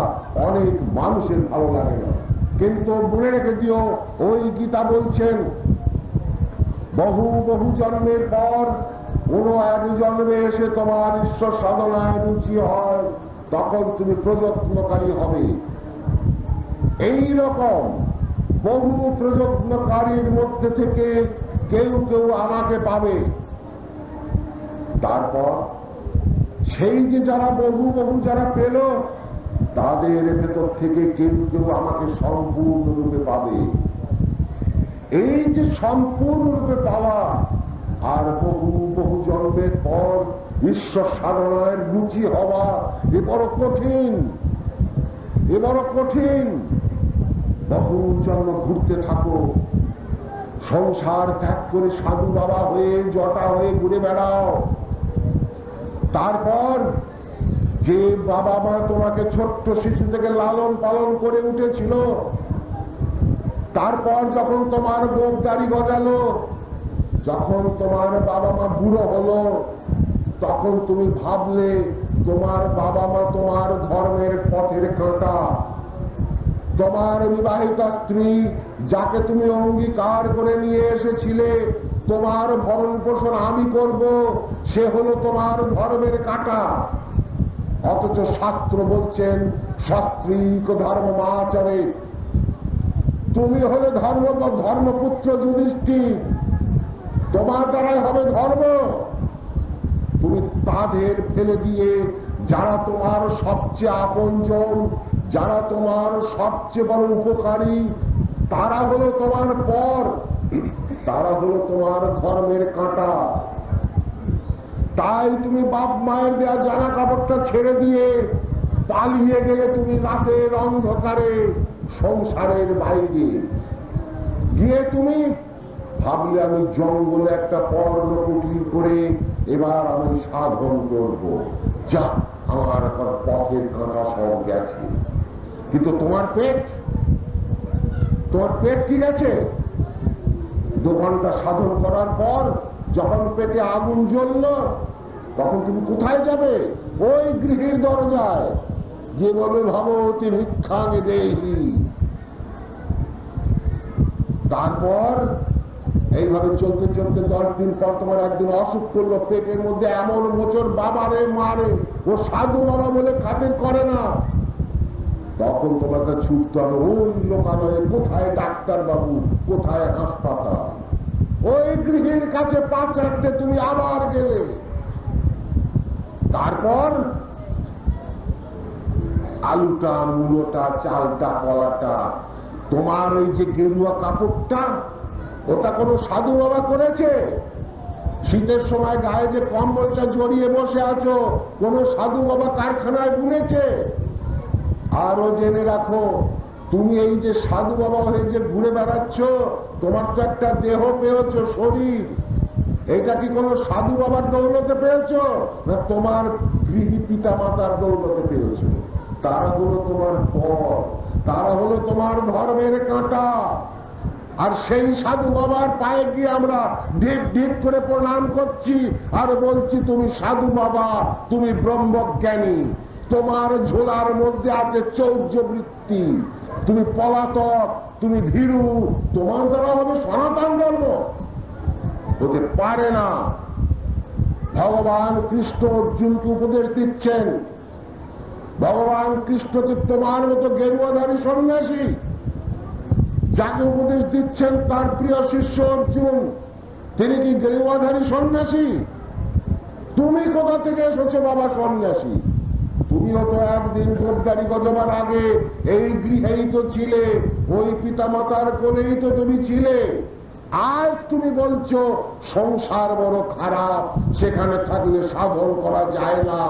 অনেক মানুষের ভালো লাগে না, কিন্তু মনে রেখে দিও, ওই গীতা বলছেন বহু বহু জন্মের পর কোনো এক জন্মে এসে তোমার ঈশ্বর সাধনায় রুচি হয়, তখন তুমি প্রযত্নকারী হবে। এই রকম বহু প্রযত্নকারীর মধ্যে থেকে কেউ কেউ আমাকে পাবে। তারপর সেই যে যারা বহু বহু যারা পেল, তাদের ভেতর থেকে কেউ কেউ আমাকে সম্পূর্ণরূপে পাবে। এই যে সম্পূর্ণরূপে পাওয়া আর বহু বহু জন্মের পর ঈশ্বর সাধনায় রুচি হওয়া, এ বড় কঠিন, এ বড় কঠিন। বহু জন্ম ঘুরতে থাকো, সংসার ত্যাগ করে সাধু বাবা হয়ে জটা হয়ে ঘুরে বেড়াও। তারপর যে বাবা মা তোমাকে ছোট্ট শিশু থেকে লালন পালন করে উঠেছিল, তারপর যখন তোমার গোপ দাড়ি গজালো, যখন তোমার বাবা মা বুড়ো হলো, তখন তুমি ভাবলে তোমার বাবা মা তোমার ধর্মের পথের কাঁটা। তোমার বিবাহিতা স্ত্রী যাকে তুমি অঙ্গীকার করে নিয়ে এসেছিলে তোমার ভরণ পোষণ আমি করব, সে হলো তোমার ধর্মের কাঁটা। অথচ শাস্ত্র বলছেন শাস্ত্রীক ধর্ম আচরে, তুমি হলে ধর্মপুত্র যুধিষ্ঠির, তোমার দ্বারাই হবে ধর্ম। তুমি তাদের ফেলে দিয়ে যারা তোমার সবচেয়ে আপনজন, যারা তোমার সবচেয়ে বড় উপকারী, তারা হলো তোমার পর, তারা হলো তোমার ধর্মের কাঁটা। তাই তুমি বাপ মায়ের দেয়া জামা কাপড়টা ছেড়ে দিয়ে পালিয়ে গেলে তুমি রাতের অন্ধকারে সংসারের বাইরে গিয়ে তুমি ভাবলে আমি জঙ্গলে একটা পর্ণ কুটির করে এবার আমি সাধন করব। যা আমার এখন পথের কাঁটা সব গেছে। কিন্তু তোমার পেট কি গেছে? 2 ঘন্টা সাধন করার পর যখন পেটে আগুন জ্বলল, তখন তুমি কোথায় যাবে? ওই গৃহের দরজায় যে বলবে ভবতি ভিক্ষাং দেহি। তারপর এইভাবে চলতে চলতে 10 দিন পর তোমার একদিন অসুখ করলো, পেটের মধ্যে এমন মোচড়, বাবারে মারে, ও সাধু বাবা বলে খাতির করে না। তখন তোমাকে ছুটতে হবে ওই লোকালয়ে, কোথায় ডাক্তার বাবু, কোথায় হাসপাতাল। ওই গৃহের কাছে পা চাটতে তুমি আবার গেলে। তারপর আলুটা, মূলোটা, চালটা, কলাটা, তোমার ওই যে গেরুয়া কাপড়টা, ওটা কোনো সাধু বাবা করেছে? শীতের সময় গায়ে যে কম্বলটা জড়িয়ে বসে আছো, কোন সাধু বাবা কারখানায় বুনেছে? আরো জেনে রাখো, তুমি এই যে সাধু বাবা হয়ে যে ঘুরে বেড়াচ্ছ, তোমার তো একটা দেহ পেয়েছো, শরীর। এটা কি কোনো সাধু বাবার দৌলতে পেয়েছো, না তোমার গৃহী পিতা মাতার দৌলতে পেয়েছো? তারা হলো তোমার পর, তারা হলো তোমার ধর্মের কাঁটা। আর সেই সাধু বাবার পায়ে গিয়ে আমরা ঢিপ ঢিপ করে প্রণাম করছি আর বলছি, তুমি সাধু বাবা, তুমি ব্রহ্মজ্ঞানী, তোমার ঝোলার মধ্যে আছে চৌর্য বৃত্তি, তুমি পলাতক, তুমি ভীরু, তোমার দ্বারা হবে সনাতন ধর্ম? হতে পারে না। ভগবান কৃষ্ণ অর্জুনকে উপদেশ দিচ্ছেন, ভগবান কৃষ্ণকে তোমার মতো গেরুয়াধারী সন্ন্যাসী যাকে উপদেশ দিচ্ছেন তার প্রিয় শিষ্য অর্জুন, তিনি কি গেরুয়াধারী সন্ন্যাসী? তুমি কোথা থেকে এসেছো বাবা সন্ন্যাসী? তুমিও তো একদিন গোপদারি গজবার আগে এই গৃহেই তো ছিলে, ওই পিতা মাতার কোলেই তো তুমি ছিলে। আজ তুমি বলছো সংসার বড় খারাপ, সেখানে থাকলে সাধন করা যায় না।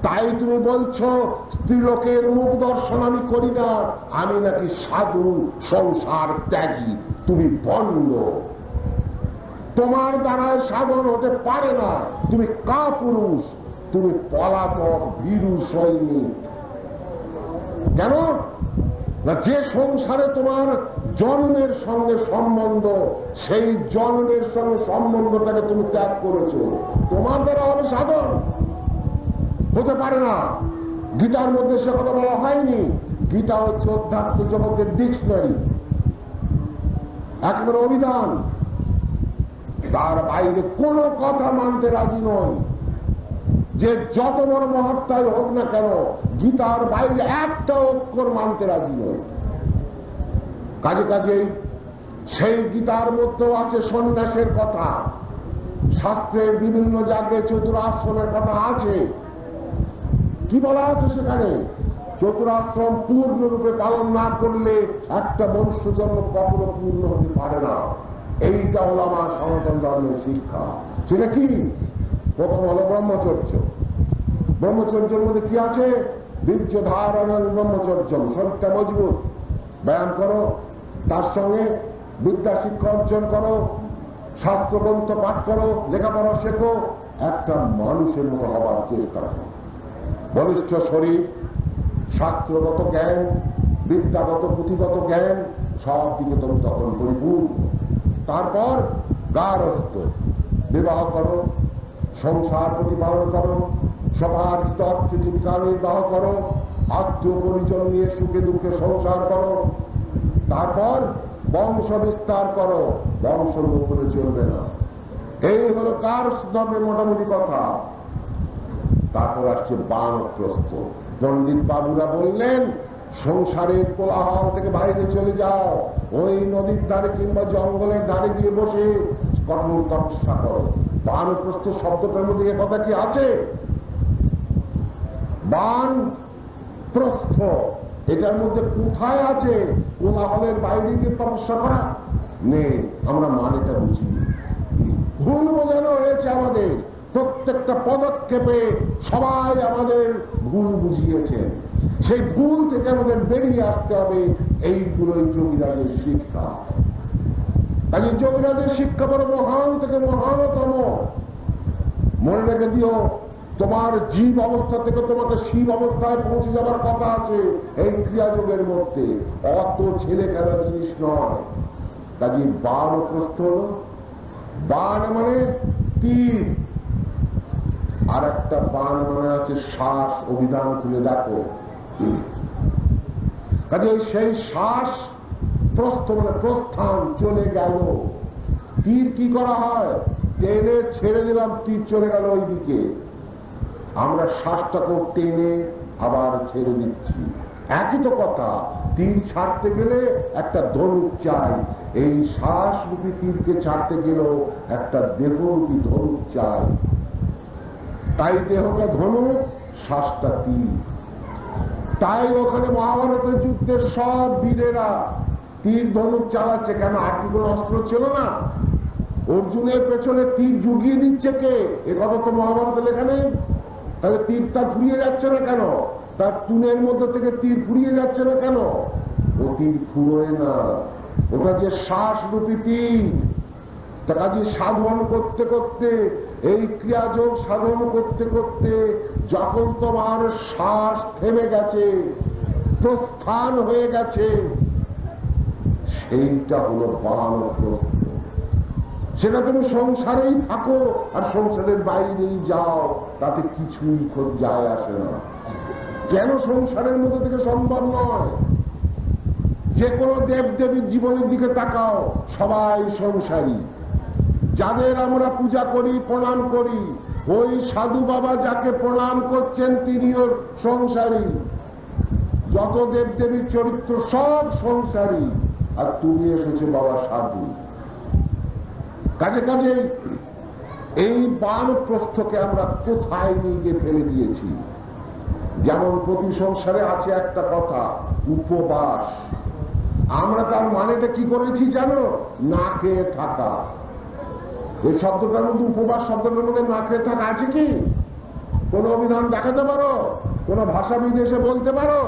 তাই তুমি বলছো স্ত্রীলোকের মুখ দর্শন আমি করি না, আমি নাকি সাধু, সংসার ত্যাগী। তুমি বন্ধ, তোমার দ্বারা সাধন হতে পারে না। তুমি কাপুরুষ, তুমি পলাতক, ভীরু সৈনিক। কেন না, যে সংসারে তোমার জন্মের সঙ্গে সম্বন্ধ, সেই জন্মের সঙ্গে সম্বন্ধটাকে তুমি ত্যাগ করেছো, তোমার দ্বারা হবে সাধন? হতে পারে না। গীতার মধ্যে সে কথা বলা হয়নি। গীতা হচ্ছে অধ্যাত্ম জগতের ডিকশনারি, একেবারে অভিধান। তার বাইরে কোনো কথা মানতে রাজি নয়। যে যত বড় মহাত্মাই হোক না কেন, গীতার বাইরে একটা অক্ষর মানতে রাজি নয়। কাজে কাজেই সেই গীতার মধ্যেও আছে সন্ন্যাসের কথা, শাস্ত্রের বিভিন্ন জায়গায় চতুরাশ্রমের কথা আছে। কি বলা আছে সেখানে? চতুরাশ্রম পূর্ণরূপে পালন না করলে একটা মনুষ্য জন্ম কখনো পূর্ণ হতে পারে না। এইটা হলো আমার সনাতন ধর্মের শিক্ষা। সেটা কি? প্রথম হলো ব্রহ্মচর্য। ব্রহ্মচর্যের মধ্যে কি আছে? বীর্য ধারণ ব্রহ্মচর্য, শরীরটা মজবুত, ব্যায়াম করো, তার সঙ্গে বিদ্যা শিক্ষা অর্জন করো, শাস্ত্রগ্রন্থ পাঠ করো, লেখাপড়া শেখো, একটা মানুষের মতো হবার চেষ্টা করো। বলিষ্ঠ শরীর, শাস্ত্রগত জ্ঞান, বিদ্যাগত পুঁথিগত জ্ঞান, সব দিকে তুমি তখন পরিপূর্ণ। তারপর গারস্থ, বিবাহ করো, সংসার প্রতিপালন করো, সমার্জিত অর্থে জীবিকা নির্বাহ করো, আত্মীয় পরিজন নিয়ে সুখে দুঃখে সংসার করো। তারপর বংশ বিস্তার করো, বংশ লোপ করে চলবে না। এই হলো গারস্থ ধর্মের মোটামুটি কথা। তারপর আসছে বানপ্রস্থ। পণ্ডিত বাবুরা বললেন, সংসারের কোলাহল থেকে বাইরে চলে যাও, ওই নদীর ধারে কিংবা জঙ্গলের ধারে গিয়ে বসে কঠোর তপস্যা করো। বানপ্রস্থ শব্দটার মধ্যে এ কথা কি আছে? বান প্রস্থ, এটার মধ্যে কোথায় আছে কোলাহলের বাইরে গিয়ে তপস্যা করা? নেই। আমরা মানেটা বুঝি, ভুল বোঝানো হয়েছে আমাদের। প্রত্যেকটা পদক্ষেপে সবাই আমাদের ভুল বুঝিয়েছেন। সেই ভুল থেকে আমাদের বেরিয়ে আসতে হবে। এইগুলোই যোগীরাজের শিক্ষা। কাজে যোগীরাজের শিক্ষা বড় মহান থেকে মহানতম। মনে রেখে দিও, তোমার জীব অবস্থা থেকে তোমাকে শিব অবস্থায় পৌঁছে যাবার কথা আছে এই ক্রিয়াযোগের মধ্যে। অত ছেলে খেলা জিনিস নয়। কাজে বানপ্রস্থ হল, বান মানে তীর, আর একটা বান মানে আছে শ্বাস। অভিধান খুলে দেখো। কাজে সেই শ্বাস প্রস্থ মানে প্রস্থান, চলে গেল। তীর কি করা হয়? টেনে ছেড়ে দিলাম, তীর চলে গেল ওইদিকে। আমরা শ্বাসটাকে টেনে আবার ছেড়ে দিচ্ছি, একই তো কথা। তীর ছাড়তে গেলে একটা ধনুক চাই, এই শ্বাস রূপী তীরকে ছাড়তে গেলেও একটা দেহরূপী ধনুক চাই। তাই দেহকে ধনুক, শ্বাসটা তীর। তাই ওখানে মহাভারতের যুদ্ধে সব বীরেরা তীর ধনুক চালাচ্ছে। কেন? আর কি কোনো অস্ত্র ছিল না? অর্জুনের পেছনে তীর জুগিয়ে দিচ্ছে কে? এ কথা তো মহাভারতে লেখা নেই। তাহলে তীর তার ফুরিয়ে যাচ্ছে না কেন? তার তুনের মধ্যে থেকে তীর ফুরিয়ে যাচ্ছে না কেন? ও তীর ফুরোয় না, ওটা যে শ্বাস রূপী তীর। তা কাজে সাধন করতে করতে, এই ক্রিয়াযোগ সাধন করতে করতে যখন তোমার শ্বাস থেমে গেছে, প্রস্থান হয়ে গেছে, সেইটা হলো বানপ্রস্থ। সেটা তুমি সংসারেই থাকো আর সংসারের বাইরেই যাও, তাতে কিছুই যায় আসে না। কেন সংসারের মধ্যে থেকে সম্ভব নয়? যে কোনো দেবদেবীর জীবনের দিকে তাকাও, সবাই সংসারী। যাদের আমরা পূজা করি, প্রণাম করি, ওই সাধু বাবা যাকে প্রণাম করছেন তিনিও সংসারী। যত দেবদেবীর চরিত্র সব সংসারী, আর তুমি এসেছো বাবা সাধু। কাজে কাজে এই বানপ্রস্থকে আমরা কোথায় নিয়ে গিয়ে ফেলে দিয়েছি। যেমন প্রতি সংসারে আছে একটা কথা, উপবাস। আমরা তার মানেটা কি করেছি জানো? না খেয়ে থাকা। এই শব্দটার মধ্যে, উপবাস শব্দটার মধ্যে না খেয়ে থাকা আছে কি? কোন অভিধান দেখাতে পারো? কোন ভাষাবিদ এসে বলতে পারো?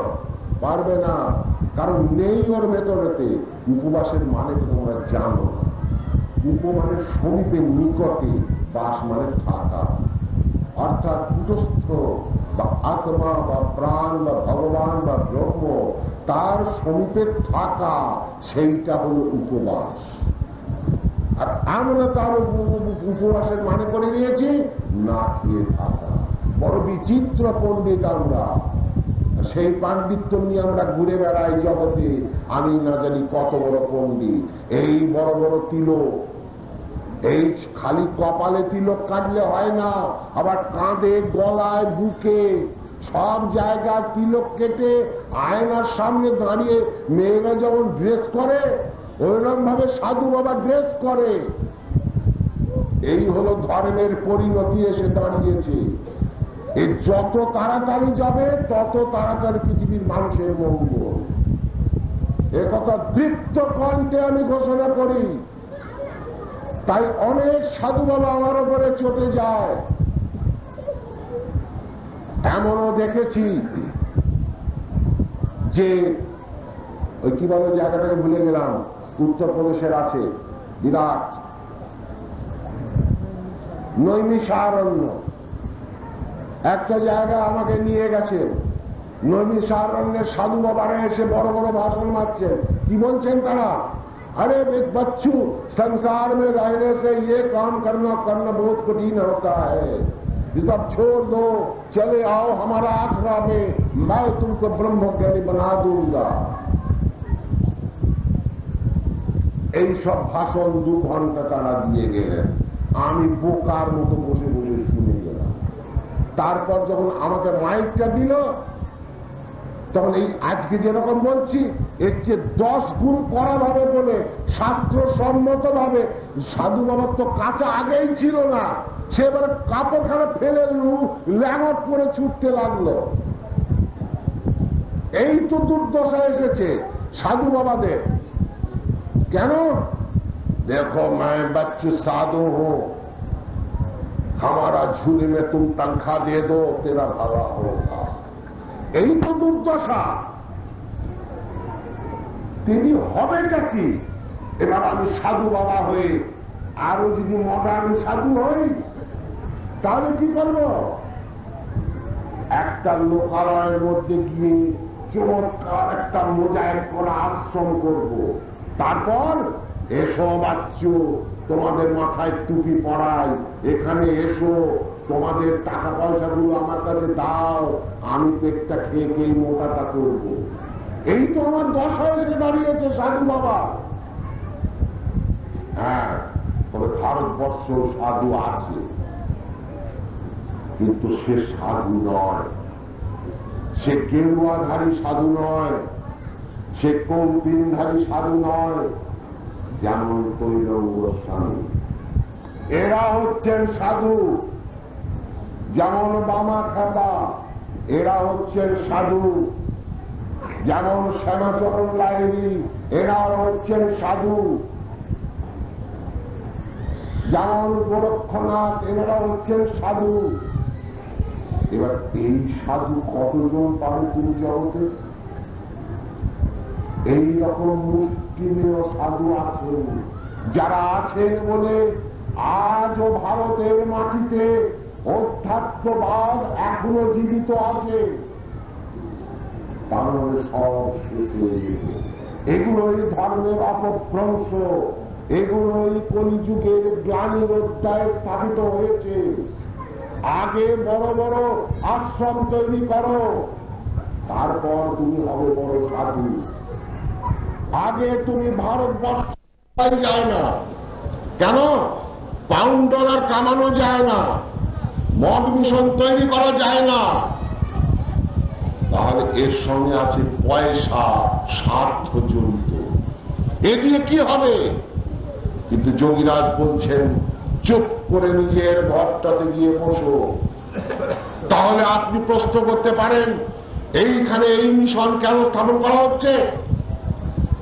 পারবে না, কারণ নেই ওর ভেতরেতে। উপবাসের মানে তো তোমরা জানো না। উপ মানে সমীপে, নিকটে, বাস মানে থাকা। অর্থাৎ কুটস্থ বা আত্মা বা প্রাণ বা ভগবান বা ব্রহ্ম, তার সমীপে থাকা, সেইটা হলো উপবাস। আর আমরা তার উপবাসের মানে করে নিয়েছি না খেয়ে থাকা। বড় বিচিত্র পণ্ডিত আমরা। সেই পাণ্ডিত্য নিয়ে আমরা ঘুরে বেড়াই জগতে, আমি না জানি কত বড় পণ্ডিত। এই বড় বড় তিলক, এই খালি কপালে তিলক কাটলে হয় না, আবার কাঁধে, গলায়, বুকে, সব জায়গায় তিলক কেটে আয়নার সামনে দাঁড়িয়ে মেয়েরা যেমন ড্রেস করে, ওইরকম ভাবে সাধু বাবা ড্রেস করে। এই হলো ধর্মের পরিণতি এসে দাঁড়িয়েছে। এ যত তাড়াতাড়ি যাবে তত তাড়াতাড়ি পৃথিবীর মানুষের মঙ্গল। একথা দৃপ্ত কণ্ঠে আমি ঘোষণা করি। তাই অনেক সাধু বাবা আমার উপরে চটে যায়। এমনও দেখেছি যে ওই কি বলে জায়গাটাকে ভুলে গেলাম, উত্তরপ্রদেশের আছে, বিরাট নৈমিষারণ্য একটা জায়গা আমাকে নিয়ে গেছেন। নৈমিষারণ্যের সাধু বাবারা এসে বড় বড় ভাষণ মারছেন। কি বলছেন তারা? अरे बच्चू, संसार में रहने से ये काम करना बहुत कठिन होता है, ये सब छोड़ दो, चले आओ हमारा आखड़ा में, मैं तुमको ब्रह्मज्ञानी बना दूंगा। এই সব ভাষণ 2 ঘন্টা তারা দিয়ে গেলেন। আমি বোকার মতো বসে বসে শুনে গেলাম। তারপর যখন আমাকে মাইকটা দিল, তখন এই আজকে যেরকম বলছি, এর চেয়ে 10 গুণ কড়া ভাবে বলে, শাস্ত্র সম্মত ভাবে। সাধু বাবার তো কাঁচা আগেই ছিল না, সে এবারে কাপড়খানা ফেলে ল্যাঙট পরে ছুটতে লাগলো। এই তো দুর্দশা এসেছে সাধু বাবাদের। কেন? দেখো, मैं बच्चू साधु हूं, हमारा झूले में तुम तनख्वाह दे दो, तेरा भला होगा। এই তো দুর্দশা। তিনি হবেটা কি? এবার আমি সাধু বাবা হয়ে আরো যদি মডার্ন সাধু হই, তাহলে কি করব? একটা লোকালয়ের মধ্যে গিয়ে চমৎকার একটা মোজাইক করা আশ্রম করব, তারপর এসো বাচ্চু, তোমাদের মাথায় টুপি পড়াই, এখানে এসো, তোমাদের টাকা পয়সাগুলো আমার কাছে দাও, আমি পেটটা খেয়ে খেয়ে মোটাটা করব। এই তো আমার দশা এসে দাঁড়িয়েছে সাধু বাবা। হ্যাঁ, তবে ভারতবর্ষ সাধু আছে, কিন্তু সে সাধু নয়, সে গেরুয়াধারী সাধু নয়, সে কৌপিনধারী সাধু নয়, যেমন তৈলঙ্গ গোস্বামী। এরা হচ্ছেন সাধু, যেমন বামা খেপা, এরা হচ্ছেন সাধু, যেমন শ্যামাচরণ লাহিড়ী, এরা হচ্ছেন সাধু, যেমন গোরক্ষনাথ, এনারা হচ্ছেন সাধু। এবার এই সাধু কতজন পাবে তুমি জগতে? এইরকম মুষ্টিমেয় সাধু আছেন, যারা আছেন বলে আজও ভারতের মাটিতে অধ্যাত্মবাদ এখনো জীবিত আছে। তার মানে সব শেষ হয়ে যেত। এগুলোই ধর্মের অপভ্রংশ, এগুলোই কলিযুগের গ্লানির অধ্যায় স্থাপিত হয়েছে। আগে বড় বড় আশ্রম তৈরি করো, তারপর তুমি হবে বড় সাধু। আগে তুমি ভারতবর্ষ যায় না কেন? পাউন্ড ডলার কামানো যায় না, মঠ মিশন তৈরি করা যায় না, তাহলে এর সঙ্গে আছে পয়সা, স্বার্থ জড়িত। এ দিয়ে কি হবে? কিন্তু যোগীরাজ বলছেন চুপ করে নিজের ঘরটাতে গিয়ে বসো। তাহলে আপনি প্রশ্ন করতে পারেন, এইখানে এই মিশন কেন স্থাপন করা হচ্ছে?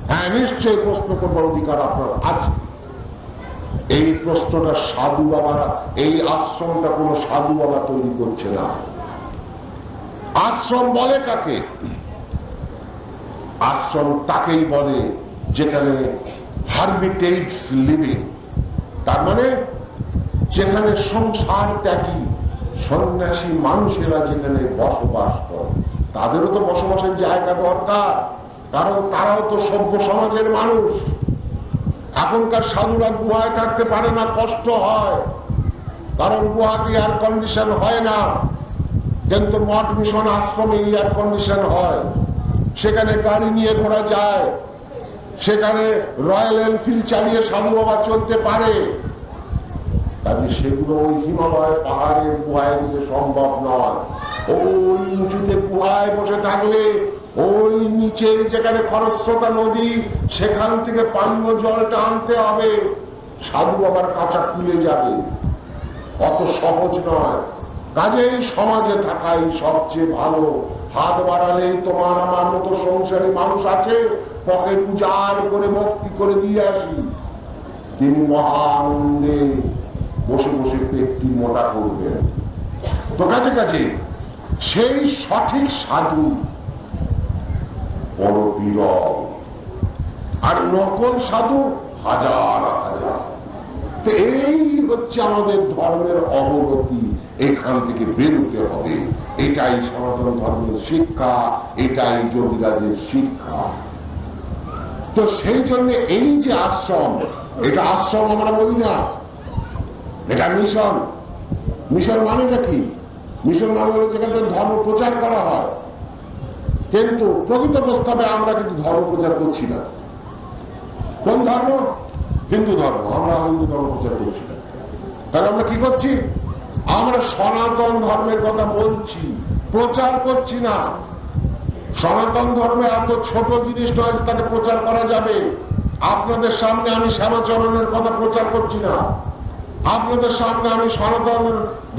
হ্যাঁ, নিশ্চয়ই প্রশ্ন করবার অধিকার আপনার আছে। এই প্রশ্নটা সাধু বাবারা, এই আশ্রমটা কোন সাধু বাবা তৈরি করছে না। আশ্রম বলে কাকে? আশ্রম তাকেই বলে যেখানে হারমিটেজ লিভিং, তার মানে যেখানে সংসার ত্যাগী সন্ন্যাসী মানুষেরা যেখানে বসবাস করে। তাদেরও তো বসবাসের জায়গা দরকার, কারণ তারাও তো সভ্য সমাজের মানুষ। এখনকার সাধুরা গুহায় থাকতে পারে না, কষ্ট হয়, কারণ গুহাতে এয়ার কন্ডিশন হয় না। কিন্তু মঠ মিশন আশ্রমে এয়ার কন্ডিশন হয়, সেখানে গাড়ি নিয়ে ঘোরা যায়, সেখানে রয়্যাল এনফিল্ড চালিয়ে সাধু বাবা চলতে পারে। কাজে সেগুলো ওই হিমালয় পাহাড়ের গুহায় দিলে সম্ভব নয়। ওই উঁচুতে গুহায় বসে থাকলে ওই নিচে যেখানে খরস্রোতা নদী, সেখান থেকে পানীয় জলটা আনতে হবে, সাধু বাবার কাঁচা খুলে যাবে, অত সহজ নয়। কাজেই সমাজে থাকাই সবচেয়ে ভালো। হাত বাড়ালেই তোমার আমার মতো সংসারী মানুষ আছে, পকেট উজাড় করে ভক্তি করে দিয়ে আসি, তিনি মহানন্দে বসে বসে পেটটি মোটা করবেন। তো কাছে কাছে সেই সঠিক সাধু বড় বিরল, আর নকল সাধু হাজার হাজার। তো এই হচ্ছে আমাদের ধর্মের অবনতি, এখান থেকে বেরোতে হবে। এটাই সনাতন ধর্মের শিক্ষা, এটাই যোগীরাজের শিক্ষা। তো সেই জন্য এই যে আশ্রম, এটা আশ্রম আমরা বলি না, এটা মিশন। মিশন মানেটা কি? মিশন মানে হলো যেখানে ধর্ম প্রচার করা হয়, কিন্তু প্রকৃত প্রস্তাবে আমরা কিন্তু ধর্ম প্রচার করছি না। কোন ধর্ম? হিন্দু ধর্ম। আমরা হিন্দু ধর্ম প্রচার করছি না। তাহলে আমরা কি করছি? আমরা সনাতন ধর্মের কথা বলছি, প্রচার করছি না। সনাতন ধর্মে এত ছোট জিনিস নয় যে তাকে প্রচার করা যাবে। আপনাদের সামনে আমি শ্যামাচরণের কথা প্রচার করছি না, আপনাদের সামনে আমি সনাতন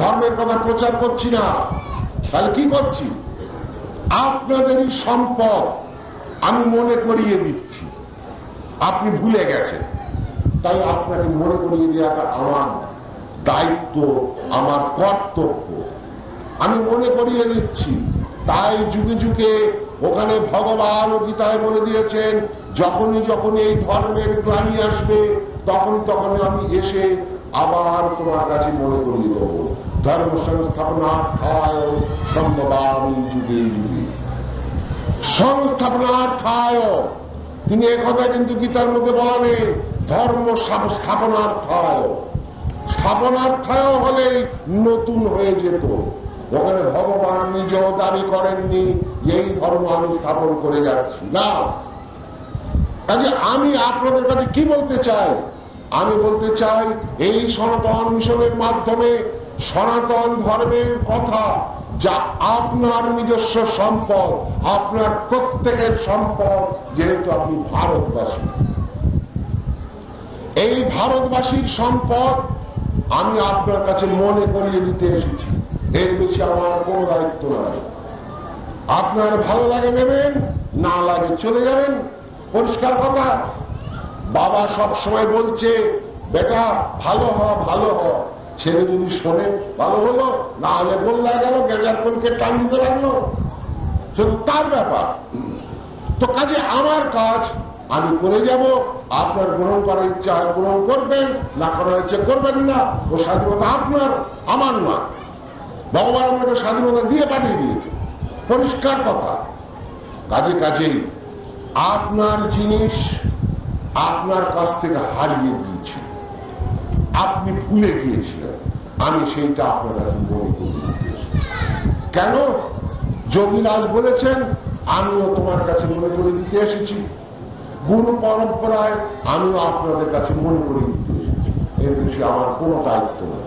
ধর্মের কথা প্রচার করছি না। তাহলে কি করছি? আপনাদেরই সম্পদ আমি মনে করিয়ে দিচ্ছি, আপনি ভুলে গেছেন, তাই আপনাকে মনে করিয়ে দেওয়াটা আমার দায়িত্ব, আমার কর্তব্য। আমি মনে করিয়ে দিচ্ছি। তাই যুগে যুগে ওখানে ভগবান গীতায় বলে দিয়েছেন, যখনই যখনই এই ধর্মের গ্লানি আসবে, তখন তখন আমি এসে আবার তোমার কাছে মনে করিয়ে দেব, ধর্ম সংস্থাপনার্থায় সম্ভবামি যুগে যুগে। সংস্থাপনার্থায়, তিনি একথা কিন্তু গীতার মধ্যে বলা নেই, ধর্ম স্থাপনার্থায়। স্থাপনার্থায় হলেই নতুন হয়ে যেত। ওখানে ভগবান নিজেও দাবি করেননি যে এই ধর্ম আমি স্থাপন করে যাচ্ছি না। কাজে আমি আপনাদের কাছে কি বলতে চাই? আমি বলতে চাই এই সনাতন মিশনের মাধ্যমে সনাতন ধর্মের কথা, যা আপনার নিজস্ব সম্পদ, আপনার প্রত্যেকের সম্পদ, যেহেতু আপনি ভারতবাসী, এই ভারতবাসীর সম্পদ আমি আপনার কাছে মনে করিয়ে দিতে এসেছি। এর বেশি আমার কোনো দায়িত্ব নাই। আপনার ভালো লাগে নেবেন, না লাগে চলে যাবেন, পরিষ্কার কথা। বাবা সব সময় বলছে, বেটা ভালো হ, ভালো হ। ছেলে যদি শোনে ভালো হলো, না হলে বললা গেল, গেজার কোনকে টান দিতে লাগলো, শুধু তার ব্যাপার। তো কাজে আমার কাজ আমি করে যাব, আপনার গ্রহণ করার ইচ্ছা গ্রহণ করবেন, না করার ইচ্ছা করবেন না। ও স্বাধীনতা আপনার, আমার না। ভগবান আপনাকে স্বাধীনতা দিয়ে পাঠিয়ে দিয়েছে, পরিষ্কার কথা। কাজে কাজেই আপনার জিনিস আপনার কাছ থেকে হারিয়ে গিয়েছিল, আপনি ভুলে গিয়েছিলেন, আমি সেইটা আপনার কাছে মনে করিয়ে দিতে এসেছি। কেন? যোগীরাজ বলেছেন, আমিও তোমার কাছে মনে করে দিতে এসেছি। গুরু পরম্পরায় আমিও আপনাদের কাছে মনে করে দিতে এসেছি। এর বেশি আমার কোনো দায়িত্ব নেই।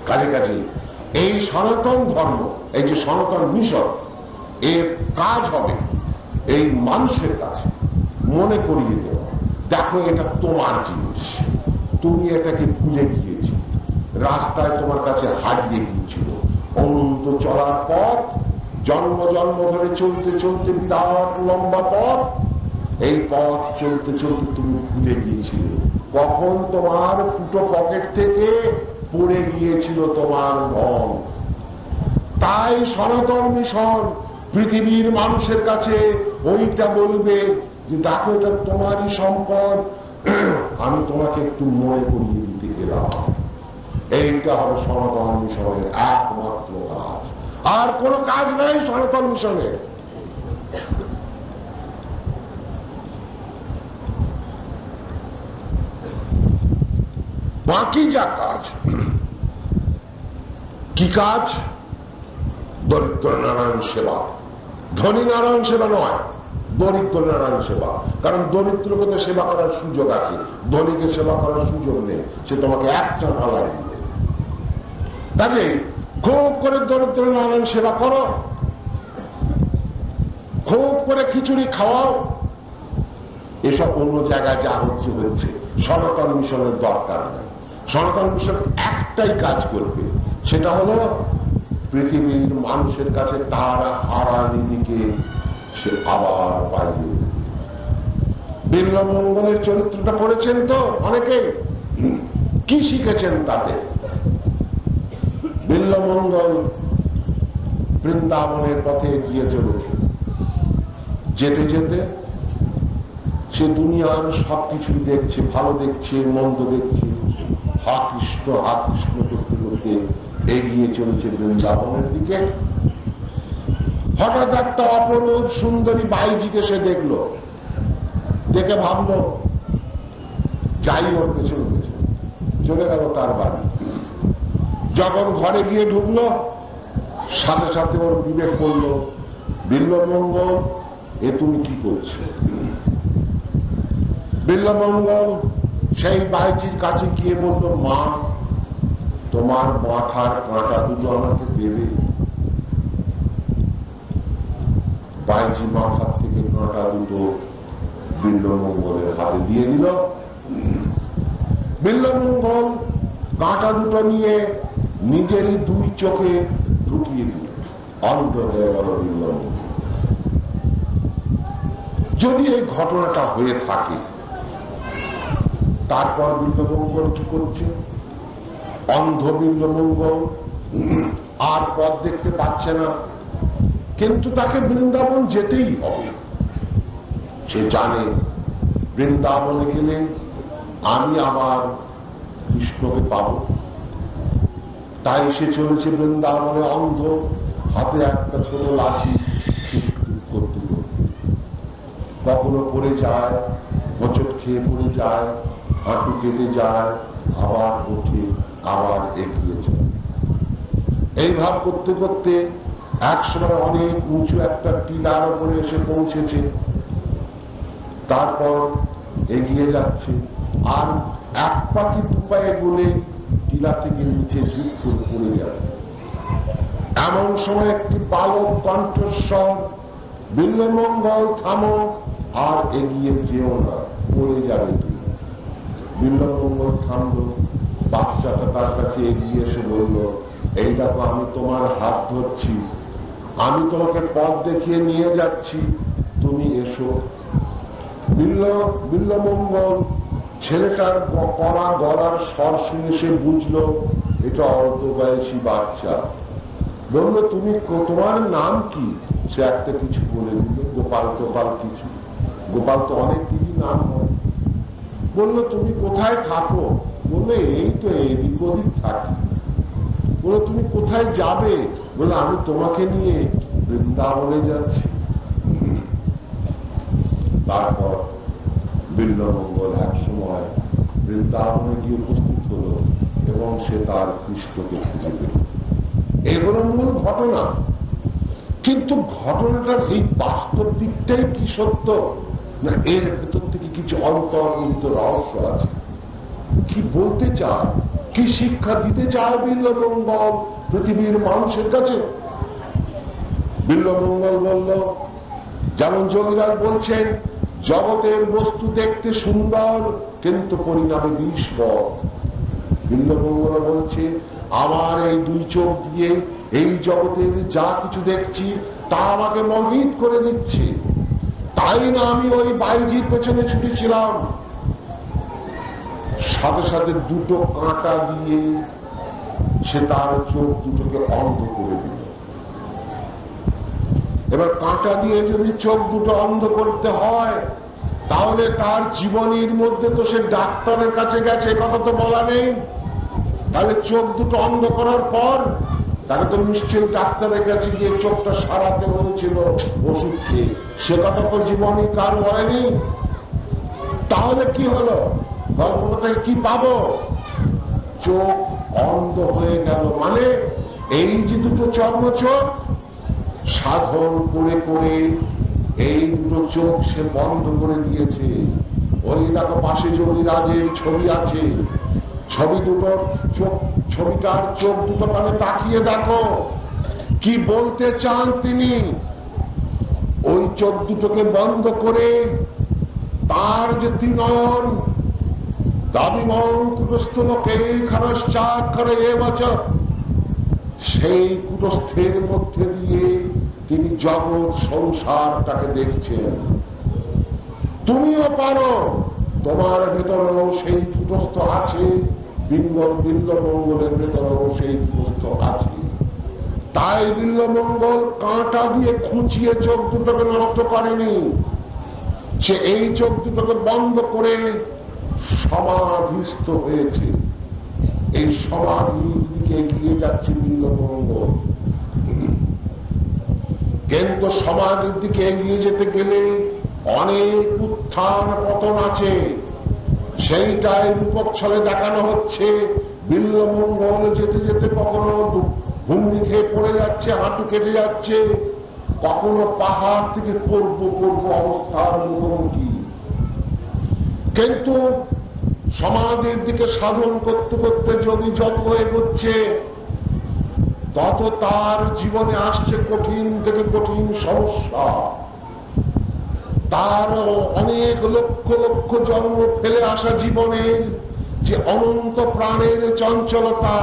কাজে কাজে এই সনাতন ধর্ম, এই যে সনাতন মিশন, এর কাজ হবে এই মানুষের কাছে মনে করিয়ে দেওয়া, দেখো এটা তোমার জিনিস, তুমি এটাকে ভুলে গিয়েছি, রাস্তায় তোমার কাছে হারিয়ে গিয়েছিল। অনন্ত চলার পথ, জন্ম জন্ম ধরে চলতে চলতে বিরাট লম্বা পথ, এই পথ চলতে চলতে তুমি ভুলে গিয়েছিলে। কখন তোমার ফুটো পকেট থেকে পড়ে গিয়েছিল তোমার ধন। তাই সনাতন মিশন পৃথিবীর মানুষের কাছে ওইটা বলবে যে দেখো এটা তোমারই সম্পদ, আমি তোমাকে একটু মনে করিয়ে দিতে গেলাম। এইটা হবে সনাতন মিশনের একমাত্র কাজ, আর কোন কাজ নাই সনাতন মিশনের। বাকি যা কাজ, কি কাজ? দরিদ্র নারায়ণ সেবা, ধনী নারায়ণ সেবা নয়, দরিদ্র নারায়ণ সেবা। কারণ দরিদ্রকে তো সেবা করার সুযোগ আছে, ধনীকে সেবা করার সুযোগ নেই, সে তোমাকে এক চাঁটা লাগিয়ে দেবে। কাজে খুব করে দরিদ্র নারায়ণ সেবা করো, খুব করে খিচুড়ি খাওয়াও। এসব অন্য জায়গায় যা হচ্ছে হচ্ছে, সনাতন মিশনের দরকার নেই। সনাতন মিশন একটাই কাজ করবে, সেটা হলো পৃথিবীর মানুষের কাছে তার হারা নিধিকে সে আবার পাইয়ে দেবে। বিল্বমঙ্গলের চরিত্রটা পড়েছেন তো অনেকেই, কি শিখেছেন তাতে? বিল্বমঙ্গল বৃন্দাবনের পথে এগিয়ে চলেছে, যেতে যেতে সে দুনিয়ার সবকিছুই দেখছে, ভালো দেখছে, মন্দ দেখছে, হা কৃষ্ণ হা কৃষ্ণ করতে করতে এগিয়ে চলেছে বৃন্দাবনের দিকে। হঠাৎ একটা অপরূপ সুন্দরী বাইজিকে সে দেখলো, দেখে ভাবলো যাই ওর পেছনে পেছনে, চলে গেল তার বাড়ি। যখন ঘরে গিয়ে ঢুকলো, সাথে সাথে ওর বিবেক করলো, বিল্বমঙ্গল এ তুমি কি করছো? বিল্বমঙ্গল সেই বাইজির কাছে গিয়ে বলল, মা তোমার মাথার কাঁটা দুটো আমাকে দেবে। বাইজি মাথার থেকে কাঁটা দুটো বিল্বমঙ্গলের হাতে দিয়ে দিল। বিল্বমঙ্গল কাঁটা দুটো নিয়ে নিজেরই দুই চোখে ঢুকিয়ে দিল, অন্ধ হয়ে গেল বিল্বমঙ্গল। যদি এই ঘটনাটা হয়ে থাকে, তারপর বিল্বমঙ্গল কি করছে? অন্ধ বিল্বমঙ্গল আর পথ দেখতে পাচ্ছে না, কিন্তু তাকে বৃন্দাবন যেতেই হবে। সে জানে বৃন্দাবনে গেলে আমি আবার কৃষ্ণকে পাবো। তাই সে চলেছে বৃন্দাবনে অন্ধ, হাতে একটা ছোট লাঠি, করতে করতে কখনো পড়ে যায়, হোঁচট খেয়ে পড়ে যায়, হাঁটু কেটে যায়, আবার ওঠে, আবার এগিয়ে যায়। এই ভাব করতে করতে একসময় অনেক উঁচু একটা টিলার উপরে এসে পৌঁছেছে। তারপর এগিয়ে যাচ্ছে, আর এক পাখি দুপায়ে বলে টিলা থেকে নিচে ঝুঁক করে পড়ে যাবে। এমন সময় একটি বালক কণ্ঠস্বর, বিল্বমঙ্গল থামো, আর এগিয়ে যেও না, পড়ে যাবে তুমি। বিল্বমঙ্গল থামলো। বাচ্চাটা তার কাছে এগিয়ে এসে বলল, এই দেখো আমি তোমার হাত ধরছি, আমি তোমাকে পথ দেখিয়ে নিয়ে যাচ্ছি, তুমি এসো। বিল্বমঙ্গল ছেলেটার কড়া গলার স্বর শুনে সে বুঝলো এটা অল্প বয়সী বাচ্চা। বলল, তুমি তোমার নাম কি? সে একটা কিছু বলে দিল, গোপাল গোপাল কিছু। গোপাল তো অনেক কিছু নাম হয়। বললো, তুমি কোথায় থাকো? বললো, এই তো এদিক ওদিক থাকি। বললো, তুমি কোথায় যাবে? বললো, আমি তোমাকে নিয়ে বৃন্দাবনে যাচ্ছি। তারপর বিল্বমঙ্গল এক সময় বৃন্দাবনে গিয়ে উপস্থিত হলো এবং সে তার কৃষ্ণকে খুঁজে পেল। এগুলো মূল ঘটনা। কিন্তু ঘটনাটার এই বাস্তব দিকটাই কি সত্য, না এর ভেতর থেকে কিছু অন্তর্নিহিত রহস্য আছে? কি বলতে চায়, কি শিক্ষা দিতে চায় বিল্বমঙ্গল পৃথিবীর মানুষের কাছে? বিল্বমঙ্গল বলল, যেমন যোগীরাজ বলছেন, জগতের বস্তু দেখতে সুন্দর কিন্তু পরিণামে বিস্ময়। বিল্বমঙ্গল বলছে, আমার এই দুই চোখ দিয়ে এই জগতের যা কিছু দেখছি তা আমাকে মোহিত করে দিচ্ছে। তাই না আমি ওই বাইজির পেছনে ছুটেছিলাম। সাথে সাথে দুটো কাঁটা দিয়ে সে তার চোখ দুটোকে অন্ধ করে দিল। এবার কাঁটা দিয়ে যদি চোখ দুটো অন্ধ করতে হয়, তাহলে তার জীবনের মধ্যে তো সে ডাক্তারের কাছে গেছে, কথা তো বলা নেই। তাহলে চোখ দুটো অন্ধ করার পর তাকে তো নিশ্চয়ই ডাক্তারের কাছে গিয়ে চোখটা সারাতে হয়েছিল ওষুধ খেয়ে, সে কথা তো জীবনে কার হয়নি। তাহলে কি হলো? গল্পটা থেকে কি পাবো? চোখ অন্ধ হয়ে গেল। মানে এই যে দুটো চর্ম চোখ, সাধন করে করে এই দুটো চোখ সে বন্ধ করে দিয়েছে। ওই দেখো পাশে যোগীরাজের ছবি আছে, ছবি দুটো চোখ, ছবিটার চোখ দুটো মানে তাকিয়ে দেখো কি বলতে চান তিনি। ওই চোখ দুটোকে বন্ধ করে তার যে ত্রিনয়ন সেই কুটস্থের মধ্যে দিয়ে তিনি জগৎ সংসারটাকে দেখছেন। তুমিও পারো, তোমার ভেতরেও সেই কুটস্থ আছে, বিল্বমঙ্গলের ভেতরেও সেই কুটস্থ আছে। তাই বিল্বমঙ্গল কাঁটা দিয়ে খুঁচিয়ে চোখ দুটোকে নষ্ট করেনি, সে এই চোখ দুটোকে বন্ধ করে সমাধিস্থ হয়েছে। এই সমাধির দিকে এগিয়ে যাচ্ছে বিল্বমঙ্গল। কিন্তু সমাধির দিকে এগিয়ে যেতে গেলে অনেক উত্থান পতন আছে। সেইটাই রূপক ছলে দেখানো হচ্ছে। বিল্বমঙ্গল যেতে যেতে কখনো হুমড়ি খেয়ে পড়ে যাচ্ছে, হাঁটু কেটে যাচ্ছে, কখনো পাহাড় থেকে পূর্ব অবস্থার মুখোমুখি। কিন্তু সমাধির দিকে সাধন করতে করতে যোগী যত এগোচ্ছে, তত তার জীবনে আসছে কঠিন থেকে কঠিন সমস্যা। তার অনেক লক্ষ লক্ষ জন্ম ফেলে আসা জীবনের যে অনন্ত প্রাণের চঞ্চলতা,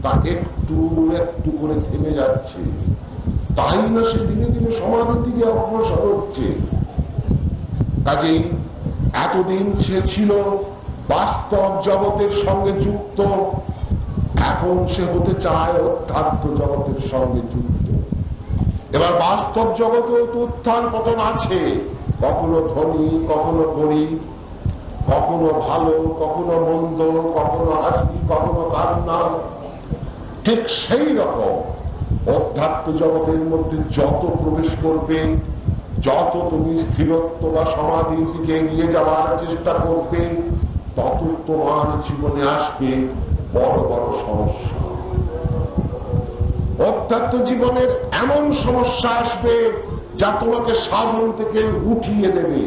তা একটু একটু করে থেমে যাচ্ছে। তাই না সে দিনে দিনে সমাধির দিকে অগ্রসর হচ্ছে। কাজেই এতদিন সে ছিল বাস্তব জগতের সঙ্গে যুক্ত, এখন সে হতে চায় অধ্যাত্ম জগতের সঙ্গে যুক্ত। এবার বাস্তব জগতেও তো উত্থান পতন আছে, কখনো ধনী কখনো গরিব, কখনো ভালো, কখনো মন্দ, কখনো হাসি, কখনো কান্না। ঠিক সেই রকম অধ্যাত্ম জগতের মধ্যে যত প্রবেশ করবে, যত তুমি স্থিরত্ব বা সমাধির দিকে এগিয়ে যাওয়ার চেষ্টা করবে, তত তোমার জীবনে আসবে বড় বড় সমস্যা। অধ্যাত্ম জীবনের এমন সমস্যা আসবে যা তোমাকে সাধন থেকে উঠিয়ে দেবে।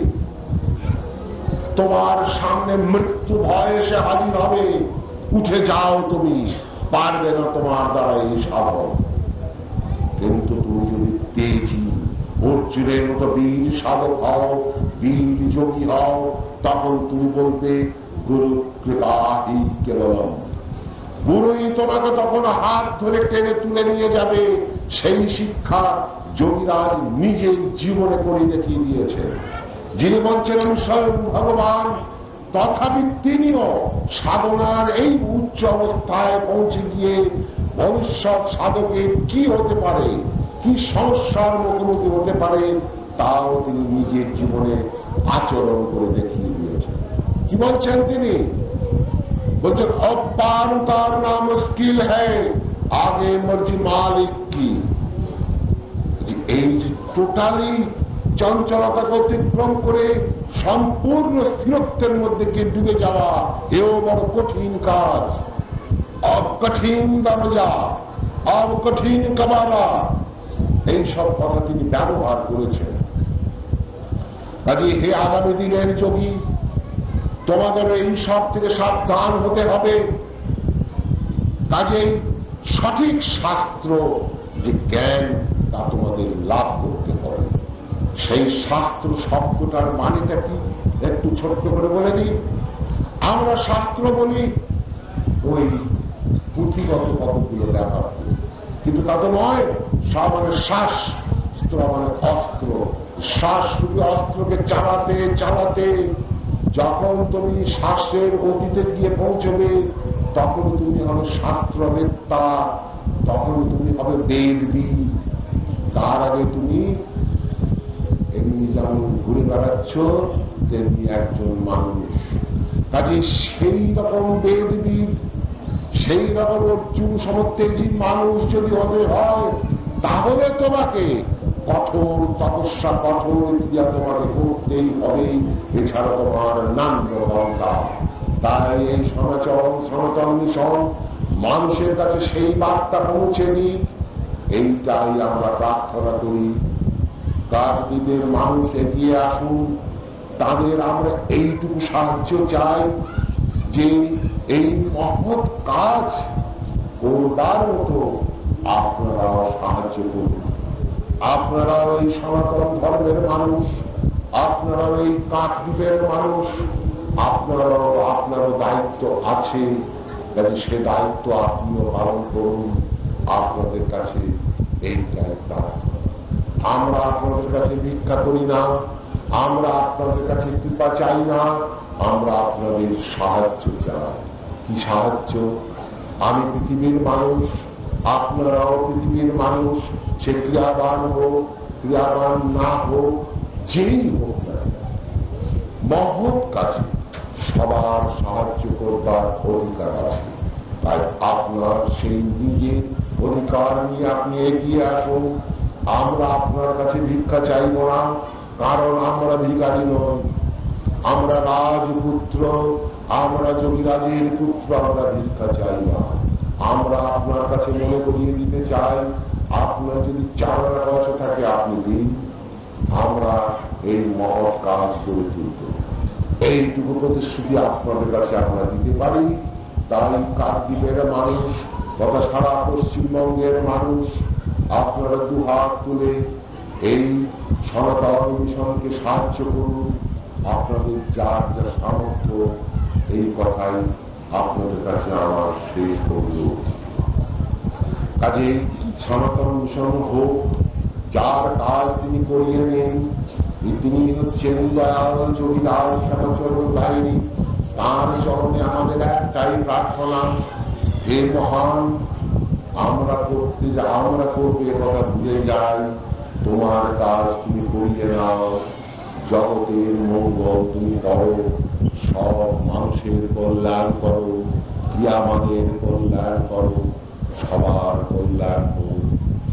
তোমার সামনে মৃত্যু ভয় এসে হাজির হবে, উঠে যাও, তুমি পারবে না তোমার দ্বারা এই সাধন। কিন্তু তুমি যদি তেজি অর্জুনের মতো বীর সাধক হও, বীর যোগী হও, তখন তুমি বলতে গুরু কৃপাহি কেবলম। গুরুই তোমাকে তখন হাত ধরে টেনে তুলে নিয়ে যাবে। সেই শিক্ষা যোগীরাজ নিজের জীবনে করে দেখিয়ে দিয়েছেন। যিনি বলছেন স্বয়ং ভগবান, তথাপি তিনিও সাধনার এই উচ্চ অবস্থায় পৌঁছে গিয়ে ভবিষ্যৎ সাধকের কি হতে পারে, কি সমস্যার মুখোমুখি হতে পারে, তাও তিনি নিজের জীবনে আচরণ করে দেখিয়ে দিয়েছেন। কি বলছেন তিনি? বলছেন অপার তার নাম স্কিল হ্যায়, আগে মর্জি মালিক কি। এই যে টোটালি চঞ্চলতাকে অতিক্রম করে সম্পূর্ণ স্থিরত্বের মধ্যে গিয়ে ডুবে যাওয়া, এও বড় কঠিন কাজ। অকঠিন দরজা, অকঠিন কবারা, এইসব কথা তিনি ব্যবহার করেছেন। কাজে হে আগামী দিনের যোগী, তোমাদের এই সব থেকে সাবধান হতে হবে। কাজে সঠিক শাস্ত্র যে জ্ঞান, তা তোমাদের লাভ করতে হবে। সেই শাস্ত্র শব্দটার মানেটা কি একটু ছোট্ট করে বলে দিই। আমরা শাস্ত্র বলি ওই পুঁথিগত কতগুলো ব্যাপার, কিন্তু তা তো নয়। মানে শাস্ত্র মানে অস্ত্র। শ্বাসরূপী অস্ত্রকে চালাতে চালাতে যখন তুমি শ্বাসের গতিতে গিয়ে পৌঁছবে, তখন তুমি হবে শাস্ত্রবেত্তা, তখন তুমি হবে বেদবিদ। তার আগে তুমি এমনি যেমন ঘুরে বেড়াচ্ছ, তেমনি একজন মানুষ। কাজে সেই রকম বেদবিদ, সেই রকম অর্জুন সমর্থেজি মানুষ যদি হতে হয়, তাহলে তোমাকে কঠোর তপস্যা, কঠোর ক্রিয়া তোমাকে করতেই হবে। এছাড়া তোমার নাম দরকার। তাই এই সনাতন মিশন মানুষের কাছে সেই বার্তা পৌঁছে দিক, এইটাই আমরা প্রার্থনা করি। কাকদ্বীপের মানুষ এগিয়ে আসুন, তাদের আমরা এইটুকু সাহায্য চাই যে এই মহৎ কাজ করবার মতো আপনারাও সাহায্য করুন। আপনারাও এই সনাতন ধর্মের মানুষ, আপনারাও এই কাকদ্বীপের মানুষ, আপনারও দায়িত্ব আছে। সে দায়িত্ব আপনিও পালন করুন। আপনাদের কাছে এইটাই প্রার্থনা। আমরা আপনাদের কাছে ভিক্ষা করি না, আমরা আপনাদের কাছে কৃপা চাই না, আমরা আপনাদের সাহায্য চাই। কি সাহায্য? আমি পৃথিবীর মানুষ, আপনারাও পৃথিবীর মানুষ। সে ক্রিয়াবান হোক, ক্রিয়াবান না হোক, যেই হোক না, মহৎ কাজে সবার সাহায্য করবার অধিকার আছে। তাই আপনার সেই নিজের অধিকার নিয়ে আপনি এগিয়ে আসুন। আমরা আপনার কাছে ভিক্ষা চাইব না, কারণ আমরা ভিখারি নই। আমরা রাজপুত্র, আমরা যোগীরাজের পুত্র, আমরা ভিক্ষা চাই না। আমরা আপনার কাছে মনে করিয়ে দিতে চাই, আপনার যদি 4 আনা পয়সা থাকে আপনি দিন, আমরা এই মহৎ কাজ করে তুলব। এইটুকু প্রতিশ্রুতি আপনাদের কাছে আমরা দিতে পারি। তাই কাকদ্বীপের মানুষ তথা সারা পশ্চিমবঙ্গের মানুষ, আপনারা দুহাত তুলে এই সনাতন মিশনকে সাহায্য করুন। আপনাদের যার যা সামর্থ্য, এই কথাই আপনাদের কাছে আমার শেষ অভিযোগ। কাজে সনাতন মিশন হোক, যার কাজ তিনি করিয়ে নেন, তিনি হচ্ছেন দয়াল যোগীলাল শ্যামাচরণ লাহিড়ী। তার চরণে আমাদের একটাই প্রার্থনা, হে মহান, আমরা করবো এ কথা ভুলে যাই, তোমার কাজ তুমি করিয়ে নাও, জগতের মঙ্গল তুমি করো। সব মানুষের কল্যাণ করো, ক্রিয়ামানের কল্যাণ করো, সবার কল্যাণ করো,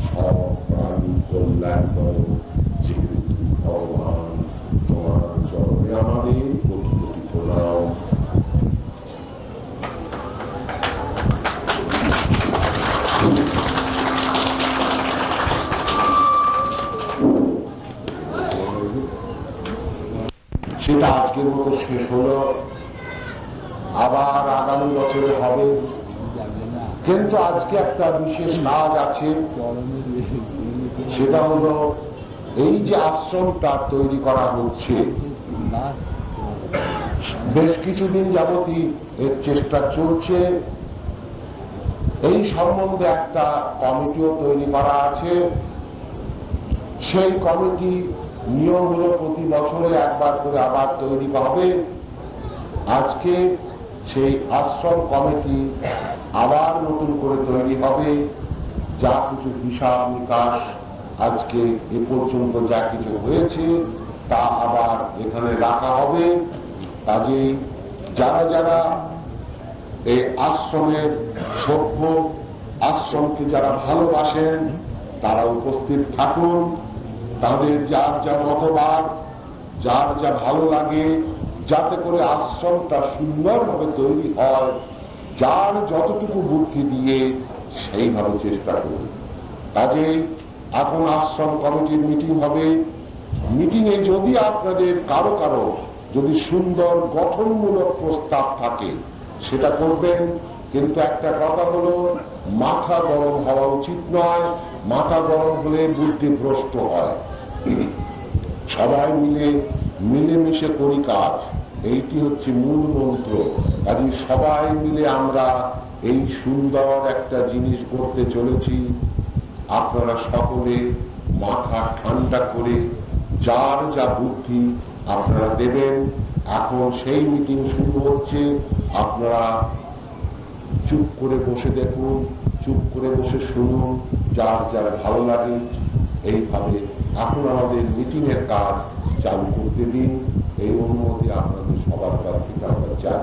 সব প্রাণীর কল্যাণ করো, যেহেতু ভগবান তোমার চরণে আমাদের কোটি কোটি প্রণাম। সেটা আজকের মতো শেষ হলো, আবার আগামী বছরে হবে, কিন্তু আজকে একটা বিশেষ কাজ আছে। সেটা হলো এই যে আশ্রমটা তৈরি করা হচ্ছে, বেশ কিছুদিন যাবতই এর চেষ্টা চলছে। এই সম্বন্ধে একটা কমিটিও তৈরি করা আছে। সেই কমিটি নিয়ম হলো প্রতি বছরে একবার করে আবার তৈরি হবে। আজকে সেই আশ্রম কমিটি আবার নতুন করে তৈরি হবে। যা কিছু হিসাব নিকাশ আজকে এ পর্যন্ত যা কিছু হয়েছে তা আবার এখানে রাখা হবে। কাজেই যারা যারা এই আশ্রমের সভ্য, আশ্রমকে যারা ভালোবাসেন তারা উপস্থিত থাকুন। তাদের যার যা মতবাদ, যার যা ভালো লাগে, যাতে করে আশ্রমটা সুন্দরভাবে তৈরি হয়, যার যতটুকু বুদ্ধি দিয়ে সেইভাবে চেষ্টা করুন। কাজেই এখন আশ্রম কমিটির মিটিং হবে। মিটিংয়ে যদি আপনাদের কারো কারো যদি সুন্দর গঠনমূলক প্রস্তাব থাকে সেটা করবেন, কিন্তু একটা কথা হলো মাথা গরম হওয়া উচিত নয়। মাথা গরম হলে বুদ্ধি ভ্রষ্ট হয়। সবাই মিলে মিলেমিশে করি কাজ, এইটি হচ্ছে মূল মন্ত্র। কাজে সবাই মিলে আমরা এই সুন্দর একটা জিনিস করতে চলেছি। আপনারা সকলে মাথা ঠান্ডা করে যার যা বুদ্ধি আপনারা দেবেন। এখন সেই মিটিং শুরু হচ্ছে। আপনারা চুপ করে বসে দেখুন, চুপ করে বসে শুনুন, যার যার ভালো লাগে। এইভাবে এখন আমাদের মিটিং এর কাজ চালু করতে দিন। এই অনুমতি আপনাদের সবার কাছ থেকে আমরা চাই।